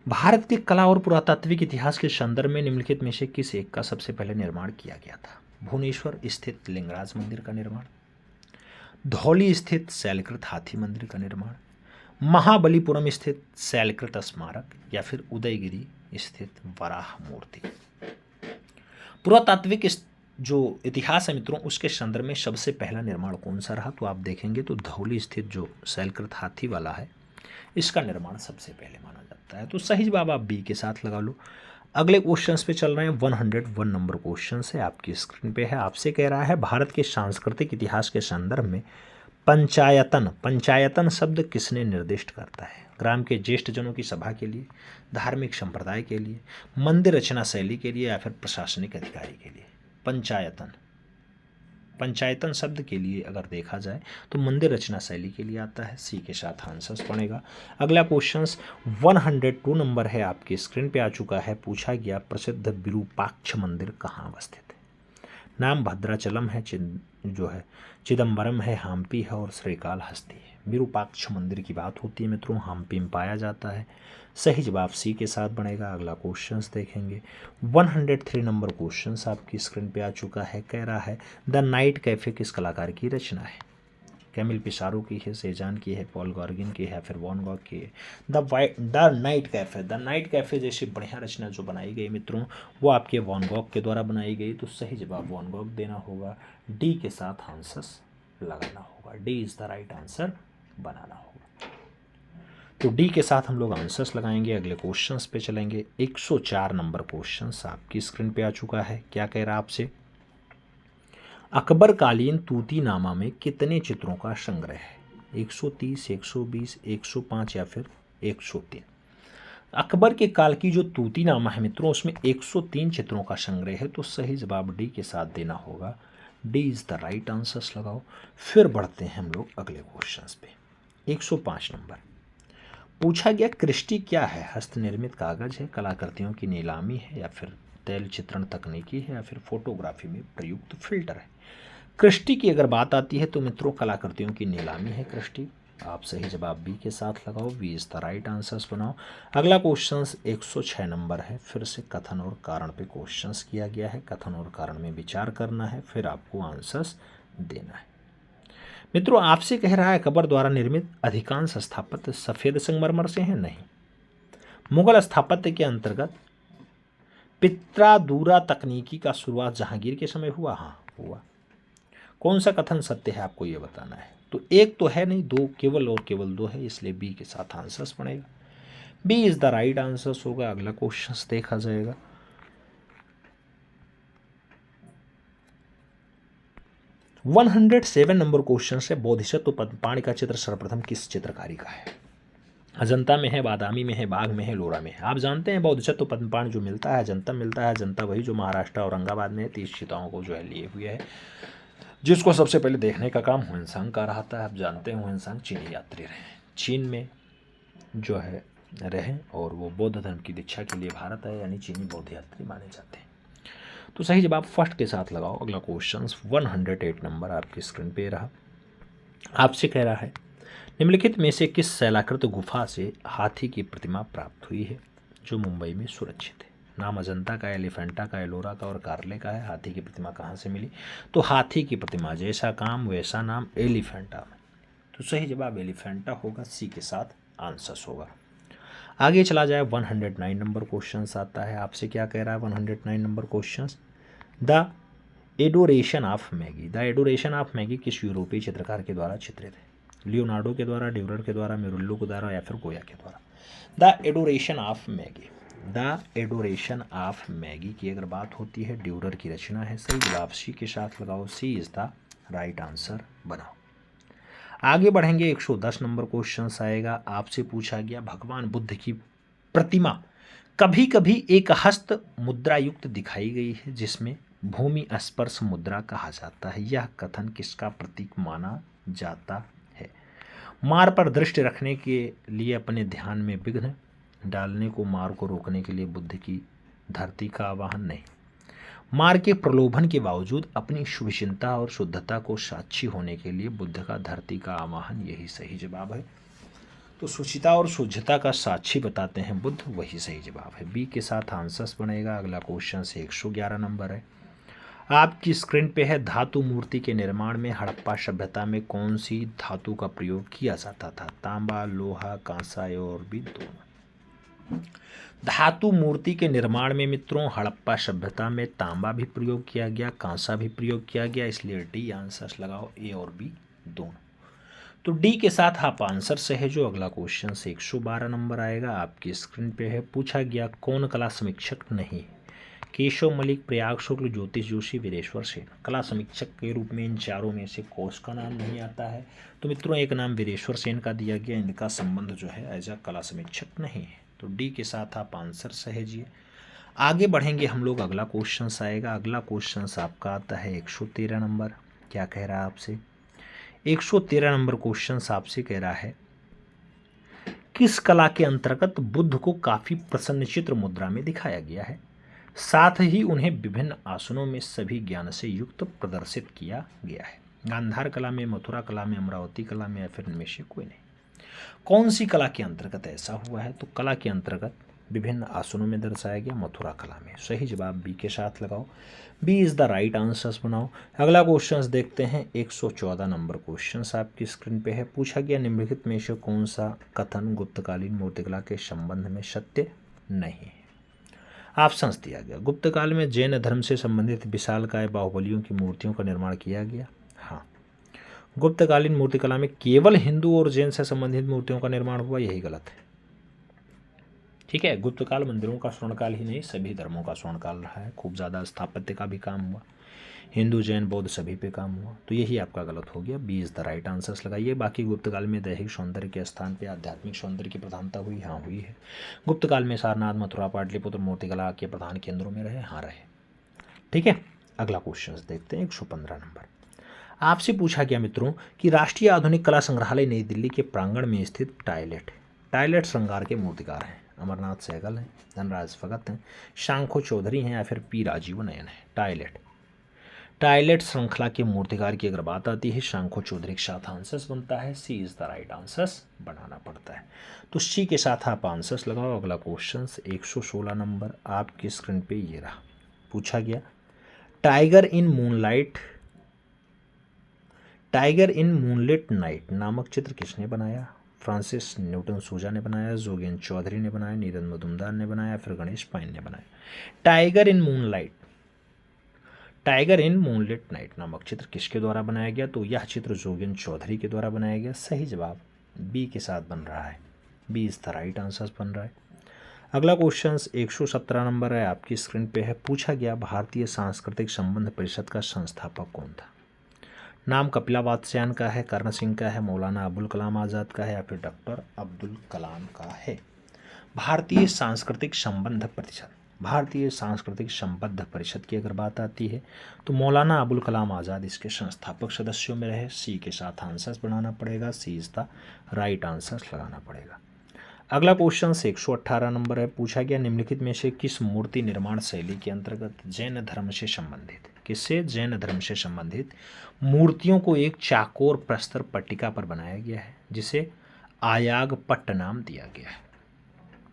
भारत के कला और पुरातात्विक इतिहास के संदर्भ में निम्नलिखित में से किस एक का सबसे पहले निर्माण किया गया था? भुवनेश्वर स्थित लिंगराज मंदिर का निर्माण, धौली स्थित शैलकृत हाथी मंदिर का निर्माण, महाबलीपुरम स्थित शैलकृत स्मारक या फिर उदयगिरी स्थित वराह मूर्ति? पुरातात्विक जो इतिहास है मित्रों उसके संदर्भ में सबसे पहला निर्माण कौन सा रहा? तो आप देखेंगे तो धौली स्थित जो शैलकृत हाथी वाला है इसका निर्माण सबसे पहले माना जाता है। तो सही जवाब आप बी के साथ लगा लो। अगले क्वेश्चंस पे चल रहे हैं। 101 नंबर क्वेश्चन है, आपकी स्क्रीन पे है। आपसे कह रहा है, भारत के सांस्कृतिक इतिहास के संदर्भ में पंचायतन शब्द किसने निर्दिष्ट करता है? ग्राम के ज्येष्ठ जनों की सभा के लिए, धार्मिक संप्रदाय के लिए, मंदिर रचना शैली के लिए या फिर प्रशासनिक अधिकारी के लिए? पंचायतन शब्द के लिए अगर देखा जाए तो मंदिर रचना शैली के लिए आता है। सी के साथ आंसर्स पड़ेगा। अगला क्वेश्चन 102 नंबर है, आपकी स्क्रीन पे आ चुका है। पूछा गया, प्रसिद्ध विरूपाक्ष मंदिर कहाँ अवस्थित है? नाम भद्राचलम है, जो है चिदम्बरम है, हम्पी है और श्रीकालहस्ती है। विरूपाक्ष मंदिर की बात होती है मित्रों, हम्पी में पाया जाता है। सही जवाब सी के साथ बनेगा। अगला क्वेश्चंस देखेंगे। 103 नंबर क्वेश्चंस आपकी स्क्रीन पे आ चुका है। कह रहा है, द नाइट कैफे किस कलाकार की रचना है? कैमिल पिसारो की है, सेजान की है, पॉल गॉर्गिन की है, फिर वॉन गॉग की है? द नाइट कैफे जैसी बढ़िया रचना जो बनाई गई मित्रों वो आपके वॉन गॉग के द्वारा बनाई गई। तो सही जवाब वॉन गॉग देना होगा। डी के साथ आंसर्स लगाना होगा। D is the right answer बनाना होगा। तो डी के साथ हम लोग आंसर्स लगाएंगे। अगले क्वेश्चंस पे चलेंगे। 104 नंबर क्वेश्चंस आपकी स्क्रीन पे आ चुका है। क्या कह रहा है आपसे? अकबरकालीन तूतीनामा में कितने चित्रों का संग्रह है? 130, 120, 105 या फिर 103? अकबर के काल की जो तूतीनामा है मित्रों उसमें 103 चित्रों का संग्रह है। तो सही जवाब डी के साथ देना होगा। D is the right answers लगाओ। फिर बढ़ते हैं हम लोग अगले क्वेश्चंस पे। 105 नंबर पूछा गया, क्रिस्टी क्या है? हस्तनिर्मित कागज है, कलाकृतियों की नीलामी है या फिर तैल चित्रण तकनीकी है या फिर फोटोग्राफी में प्रयुक्त फिल्टर है? क्रिस्टी की अगर बात आती है तो मित्रों कलाकृतियों की नीलामी है क्रिस्टी। आप सही जवाब बी के साथ लगाओ। B is the right answers बनाओ। अगला क्वेश्चन 106 नंबर है। फिर से कथन और कारण पे क्वेश्चंस किया गया है। कथन और कारण में विचार करना है, फिर आपको आंसर्स देना है। मित्रों आपसे कह रहा है, अकबर द्वारा निर्मित अधिकांश स्थापत्य सफेद संगमरमर से हैं? नहीं। मुगल स्थापत्य के अंतर्गत पित्रादूरा तकनीकी का शुरुआत जहांगीर के समय हुआ? हाँ हुआ। कौन सा कथन सत्य है आपको ये बताना है। तो एक तो है नहीं, दो केवल और केवल दो है, इसलिए बी के साथ आंसर्स बनेगा। B is the right answers होगा। अगला क्वेश्चन देखा जाएगा। 107 नंबर क्वेश्चन है। बोधिसत्व पद्मपाणि का चित्र सर्वप्रथम किस चित्रकारी का है? अजंता में है, बादामी में है, बाघ में है, लोरा में है? आप जानते हैं बोधिसत्व पद्मपाणि जो मिलता है अजंता मिलता है। अजंता वही जो महाराष्ट्र औरंगाबाद में 30 चिताओं को जो है लिए हुए है, जिसको सबसे पहले देखने का काम हुएनसांग का रहा था। आप जानते हैं हुएनसांग चीनी यात्री रहे, चीन में जो है रहे और वो बौद्ध धर्म की दीक्षा के लिए भारत आए, यानी चीनी बौद्ध यात्री माने जाते हैं। तो सही जवाब फर्स्ट के साथ लगाओ। अगला क्वेश्चन 108 नंबर आपकी स्क्रीन पे रहा। आपसे कह रहा है, निम्नलिखित में से किस शैलाकृत गुफा से हाथी की प्रतिमा प्राप्त हुई है जो मुंबई में सुरक्षित है? नाम अजंता का, एलिफेंटा का, एलोरा का और कार्ले का है। हाथी की प्रतिमा कहाँ से मिली? तो हाथी की प्रतिमा जैसा काम वैसा नाम, एलिफेंटा में। तो सही जवाब एलिफेंटा होगा। सी के साथ आंसर्स होगा। आगे चला जाए। 109 नंबर क्वेश्चन आता है। आपसे क्या कह रहा है 109 number question? The adoration of Maggi. The adoration of Maggi किस यूरोपीय चित्रकार के द्वारा चित्रित है? लियोनार्डो के द्वारा, ड्यूरर के द्वारा, मेरुल्लो के द्वारा या फिर गोया के द्वारा? The adoration of Maggi, the adoration of Maggi की अगर बात होती है ड्यूरर की रचना है। सही जवाब सी के साथ लगाओ, सी इज द राइट आंसर बनाओ। आगे बढ़ेंगे, 110 नंबर क्वेश्चन आएगा। आपसे पूछा गया भगवान बुद्ध की प्रतिमा कभी कभी एक हस्त मुद्रा युक्त दिखाई गई है जिसमें भूमि स्पर्श मुद्रा कहा जाता है, यह कथन किसका प्रतीक माना जाता है? मार पर दृष्टि रखने के लिए अपने ध्यान में विघ्न डालने को, मार को रोकने के लिए बुद्ध की धरती का आवाहन नहीं, मार के प्रलोभन के बावजूद अपनी शुभचिंता और शुद्धता को साक्षी होने के लिए बुद्ध का धरती का आवाहन, यही सही जवाब है। तो शुचिता और शुद्धता का साक्षी बताते हैं बुद्ध, वही सही जवाब है। बी के साथ आंसर्स बनेगा। अगला क्वेश्चन से 111 नंबर है। आपकी स्क्रीन पे है, धातु मूर्ति के निर्माण में हड़प्पा सभ्यता में कौन सी धातु का प्रयोग किया जाता था? तांबा, लोहा, कांसा और भी दोनों। धातु मूर्ति के निर्माण में मित्रों हड़प्पा सभ्यता में तांबा भी प्रयोग किया गया, कांसा भी प्रयोग किया गया, इसलिए डी आंसर्स लगाओ, ए और बी दोनों। तो डी के साथ आप आंसर से है। जो अगला क्वेश्चन से 112 नंबर आएगा, आपकी स्क्रीन पे है। पूछा गया कौन कला समीक्षक नहीं? केशव मलिक, प्रयाग शुक्ल, ज्योतिष जोशी, वीरेश्वर सेन। कला समीक्षक के रूप में इन चारों में से कोष का नाम नहीं आता है। तो मित्रों एक नाम वीरेश्वर सेन का दिया गया, इनका संबंध जो है एज अ कला समीक्षक नहीं है। तो डी के साथ आप आंसर सहेजिए। आगे बढ़ेंगे हम लोग, अगला क्वेश्चन आएगा। अगला क्वेश्चन आपका आता है 113 नंबर। क्या कह रहा है आपसे? 113 नंबर क्वेश्चन आपसे कह रहा है किस कला के अंतर्गत बुद्ध को काफी प्रसन्न चित्र मुद्रा में दिखाया गया है, साथ ही उन्हें विभिन्न आसनों में सभी ज्ञान से युक्त प्रदर्शित किया गया है? गांधार कला में, मथुरा कला में, अमरावती कला में, या फिर इनमें से कोई नहीं। कौन सी कला के अंतर्गत ऐसा हुआ है? तो कला के अंतर्गत विभिन्न आसनों में दर्शाया गया, मथुरा कला में। सही जवाब बी के साथ लगाओ, B is the right answers बनाओ। अगला क्वेश्चन देखते हैं, 114 नंबर क्वेश्चन आपकी स्क्रीन पे है। पूछा गया निम्नलिखित में से कौन सा कथन गुप्तकालीन मूर्तिकला के संबंध में सत्य नहीं है? ऑप्शंस दिया गया, गुप्त काल में जैन धर्म से संबंधित विशालकाय बाहुबलियों की मूर्तियों का निर्माण किया गया। हाँ, गुप्तकालीन मूर्तिकला में केवल हिंदू और जैन से संबंधित मूर्तियों का निर्माण हुआ, यही गलत है। ठीक है, गुप्तकाल मंदिरों का स्वर्णकाल ही नहीं, सभी धर्मों का स्वर्णकाल रहा है। खूब ज़्यादा स्थापत्य का भी काम हुआ, हिंदू जैन बौद्ध सभी पे काम हुआ। तो यही आपका गलत हो गया, B is the right answers लगाइए। बाकी गुप्तकाल में दैहिक सौंदर्य के स्थान पे आध्यात्मिक सौंदर्य की प्रधानता हुई, हाँ हुई है। गुप्तकाल में सारनाथ, मथुरा, पाटलिपुत्र मूर्तिकला के प्रधान केंद्रों में रहे, हाँ रहे। ठीक है, अगला क्वेश्चन देखते हैं, 115 नंबर। आपसे पूछा गया मित्रों कि राष्ट्रीय आधुनिक कला संग्रहालय नई दिल्ली के प्रांगण में स्थित टायलेट श्रृंगार के मूर्तिकार हैं। अमरनाथ सहगल हैं, धनराज भगत हैं, शांखो चौधरी हैं, या फिर पी राजीव नयन है। टायलेट श्रृंखला के मूर्तिकार की अगर बात आती है, शांखो चौधरी के साथ आंसर्स बनता है, सी इज द राइट आंसर्स बनाना पड़ता है। तो सी के साथ आप आंसर्स लगाओ। अगला क्वेश्चन 116 नंबर आपकी स्क्रीन पे ये रहा। पूछा गया टाइगर इन मूनलिट नाइट नामक चित्र किसने बनाया? फ्रांसिस न्यूटन सूजा ने बनाया, जोगेन चौधरी ने बनाया, नीरज मजुमदार ने बनाया, फिर गणेश पाइन ने बनाया। टाइगर इन मूनलिट नाइट नामक चित्र किसके द्वारा बनाया गया? तो यह चित्र जोगेन चौधरी के द्वारा बनाया गया। सही जवाब बी के साथ बन रहा है, B is the right answer बन रहा है। अगला क्वेश्चन 117 नंबर है, आपकी स्क्रीन पे है। पूछा गया भारतीय सांस्कृतिक संबंध परिषद का संस्थापक कौन था? नाम कपिला वात्स्यायन का है, कर्ण सिंह का है, मौलाना अबुल कलाम आज़ाद का है, या फिर डॉक्टर अब्दुल कलाम का है? भारतीय सांस्कृतिक संबंध परिषद की अगर बात आती है तो मौलाना अबुल कलाम आज़ाद इसके संस्थापक सदस्यों में रहे। सी के साथ आंसर्स बनाना पड़ेगा, सी इज द राइट आंसर्स लगाना पड़ेगा। अगला क्वेश्चन 118 नंबर है। पूछा गया निम्नलिखित में से किस मूर्ति निर्माण शैली के अंतर्गत जैन धर्म से संबंधित मूर्तियों को एक चाकोर प्रस्तर पट्टिका पर बनाया गया है, जिसे आयाग पट्ट नाम दिया गया है?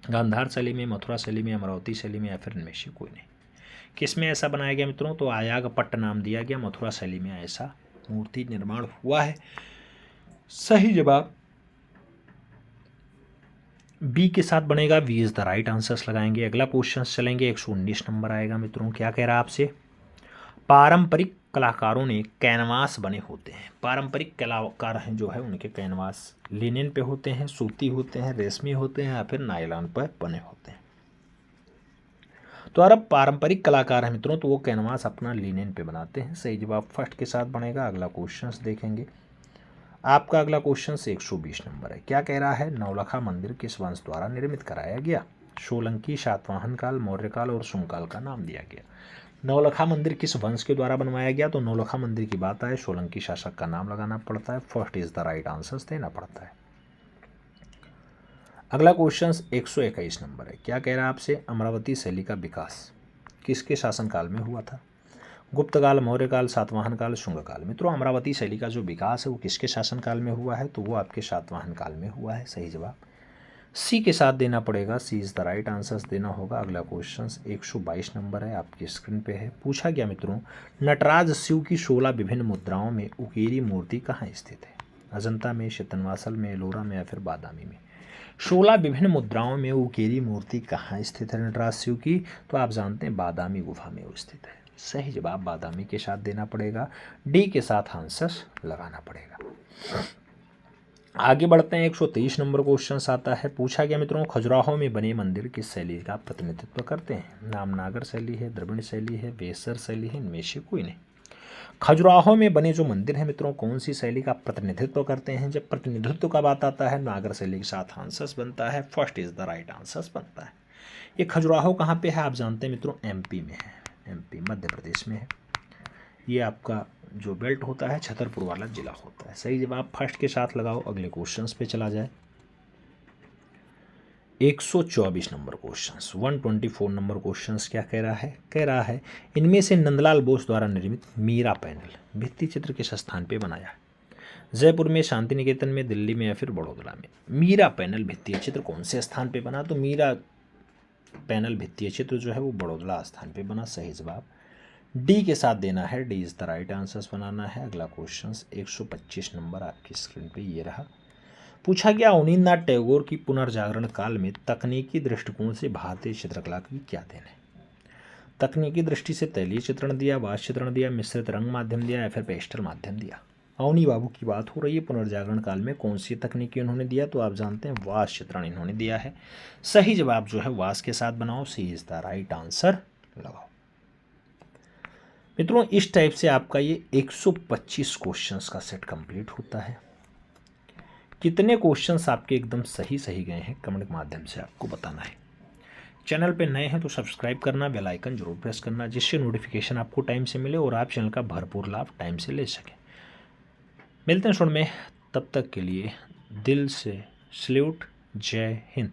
गांधार शैली में, मथुरा शैली में, अमरावती शैली में, या फिर इनमें से कोई नहीं। किस में ऐसा बनाया गया मित्रों? तो आयाग पट्ट नाम दिया गया, मथुरा शैली में ऐसा मूर्ति निर्माण हुआ है। सही जवाब बी के साथ बनेगा, B is the right answers लगाएंगे। अगला क्वेश्चन चलेंगे, 119 नंबर आएगा मित्रों। क्या कह रहा है आपसे? पारंपरिक कलाकारों ने कैनवास बने होते हैं। पारंपरिक कलाकार हैं जो है उनके कैनवास लिनेन पे होते हैं, सूती होते हैं, रेशमी होते हैं या फिर नायलॉन पर बने होते हैं। तो अरब पारंपरिक कलाकार हैं मित्रों, तो वो कैनवास अपना लिनेन पे बनाते हैं। सही जवाब फर्स्ट के साथ बनेगा। अगला क्वेश्चन देखेंगे। आपका अगला क्वेश्चन 120 नंबर है। क्या कह रहा है? नौलखा मंदिर किस वंश द्वारा निर्मित कराया गया? सोलंकी, सातवाहन काल, मौर्य काल और शुंग काल का नाम दिया गया। नौलखा मंदिर किस वंश के द्वारा बनवाया गया? तो नौलखा मंदिर की बात आए सोलंकी शासक का नाम लगाना पड़ता है। First is the right answer देना पड़ता है। अगला क्वेश्चन 121 नंबर है। क्या कह रहा है आपसे? अमरावती शैली का विकास किसके शासनकाल में हुआ था? गुप्त काल, मौर्य काल, सातवाहन काल, शुंग काल। मित्रों अमरावती शैली का जो विकास है वो किसके शासनकाल में हुआ है? तो वो आपके सातवाहन काल में हुआ है। सही जवाब सी के साथ देना पड़ेगा। सी इज द राइट आंसर देना होगा। अगला क्वेश्चन 122 नंबर है, आपकी स्क्रीन पे है। पूछा गया मित्रों, नटराज शिव की 16 विभिन्न मुद्राओं में उकेरी मूर्ति कहाँ स्थित है? अजंता में, चितनवासल में, एलोरा में या फिर बादामी में? 16 विभिन्न मुद्राओं में उकेरी मूर्ति कहाँ स्थित है नटराज शिव की? तो आप जानते हैं बादामी गुफा में वो स्थित है। सही जवाब बादामी के साथ देना पड़ेगा। डी के साथ आंसर लगाना पड़ेगा। आगे बढ़ते हैं। 123 नंबर क्वेश्चन आता है। पूछा गया मित्रों, खजुराहो में बने मंदिर किस शैली का प्रतिनिधित्व करते हैं? नामनागर शैली है, द्रविड़ शैली है, बेसर शैली है, इनमें से कोई नहीं। खजुराहो में बने जो मंदिर हैं मित्रों कौन सी शैली का प्रतिनिधित्व करते हैं? जब प्रतिनिधित्व का बात आता है नागर शैली के साथ आंसर बनता है। First is the right answer बनता है। ये खजुराहो कहाँ पे है? आप जानते हैं मित्रों एमपी में है, एमपी मध्य प्रदेश में है। ये आपका जो बेल्ट होता है छतरपुर वाला जिला होता है। सही जवाब फर्स्ट के साथ लगाओ। अगले क्वेश्चंस पे चला जाए। 124 नंबर क्वेश्चंस, 124 नंबर क्वेश्चंस क्या कह रहा है? कह रहा है इनमें से नंदलाल बोस द्वारा निर्मित मीरा पैनल भित्ति चित्र किस स्थान पे बनाया है? जयपुर में, शांति निकेतन में, दिल्ली में या फिर बड़ौदा में? मीरा पैनल भित्तीय चित्र कौन से स्थान पे बना? तो मीरा पैनल भित्तीय चित्र जो है वो बड़ौदा स्थान पे बना। सही जवाब डी के साथ देना है। D is the right answer बनाना है। अगला क्वेश्चन 125 नंबर आपकी स्क्रीन पे ये रहा। पूछा गया अवनींद्रनाथ टैगोर की पुनर्जागरण काल में तकनीकी दृष्टिकोण से भारतीय चित्रकला की क्या देन है? तकनीकी दृष्टि से तैलीय चित्रण दिया, वास चित्रण दिया, मिश्रित रंग माध्यम दिया या फिर पेस्टल माध्यम दिया? अवनी बाबू की बात हो रही है। पुनर्जागरण काल में कौन सी तकनीकी उन्होंने दिया? तो आप जानते हैं वास चित्रण इन्होंने दिया है। सही जवाब जो है वास के साथ बनाओ। सी इज द राइट आंसर लगाओ। मित्रों इस टाइप से आपका ये 125 क्वेश्चंस का सेट कंप्लीट होता है। कितने क्वेश्चंस आपके एकदम सही गए हैं कमेंट के माध्यम से आपको बताना है। चैनल पे नए हैं तो सब्सक्राइब करना, बेल आइकन जरूर प्रेस करना जिससे नोटिफिकेशन आपको टाइम से मिले और आप चैनल का भरपूर लाभ टाइम से ले सकें। मिलते हैं सुन में, तब तक के लिए दिल से सल्यूट। जय हिंद।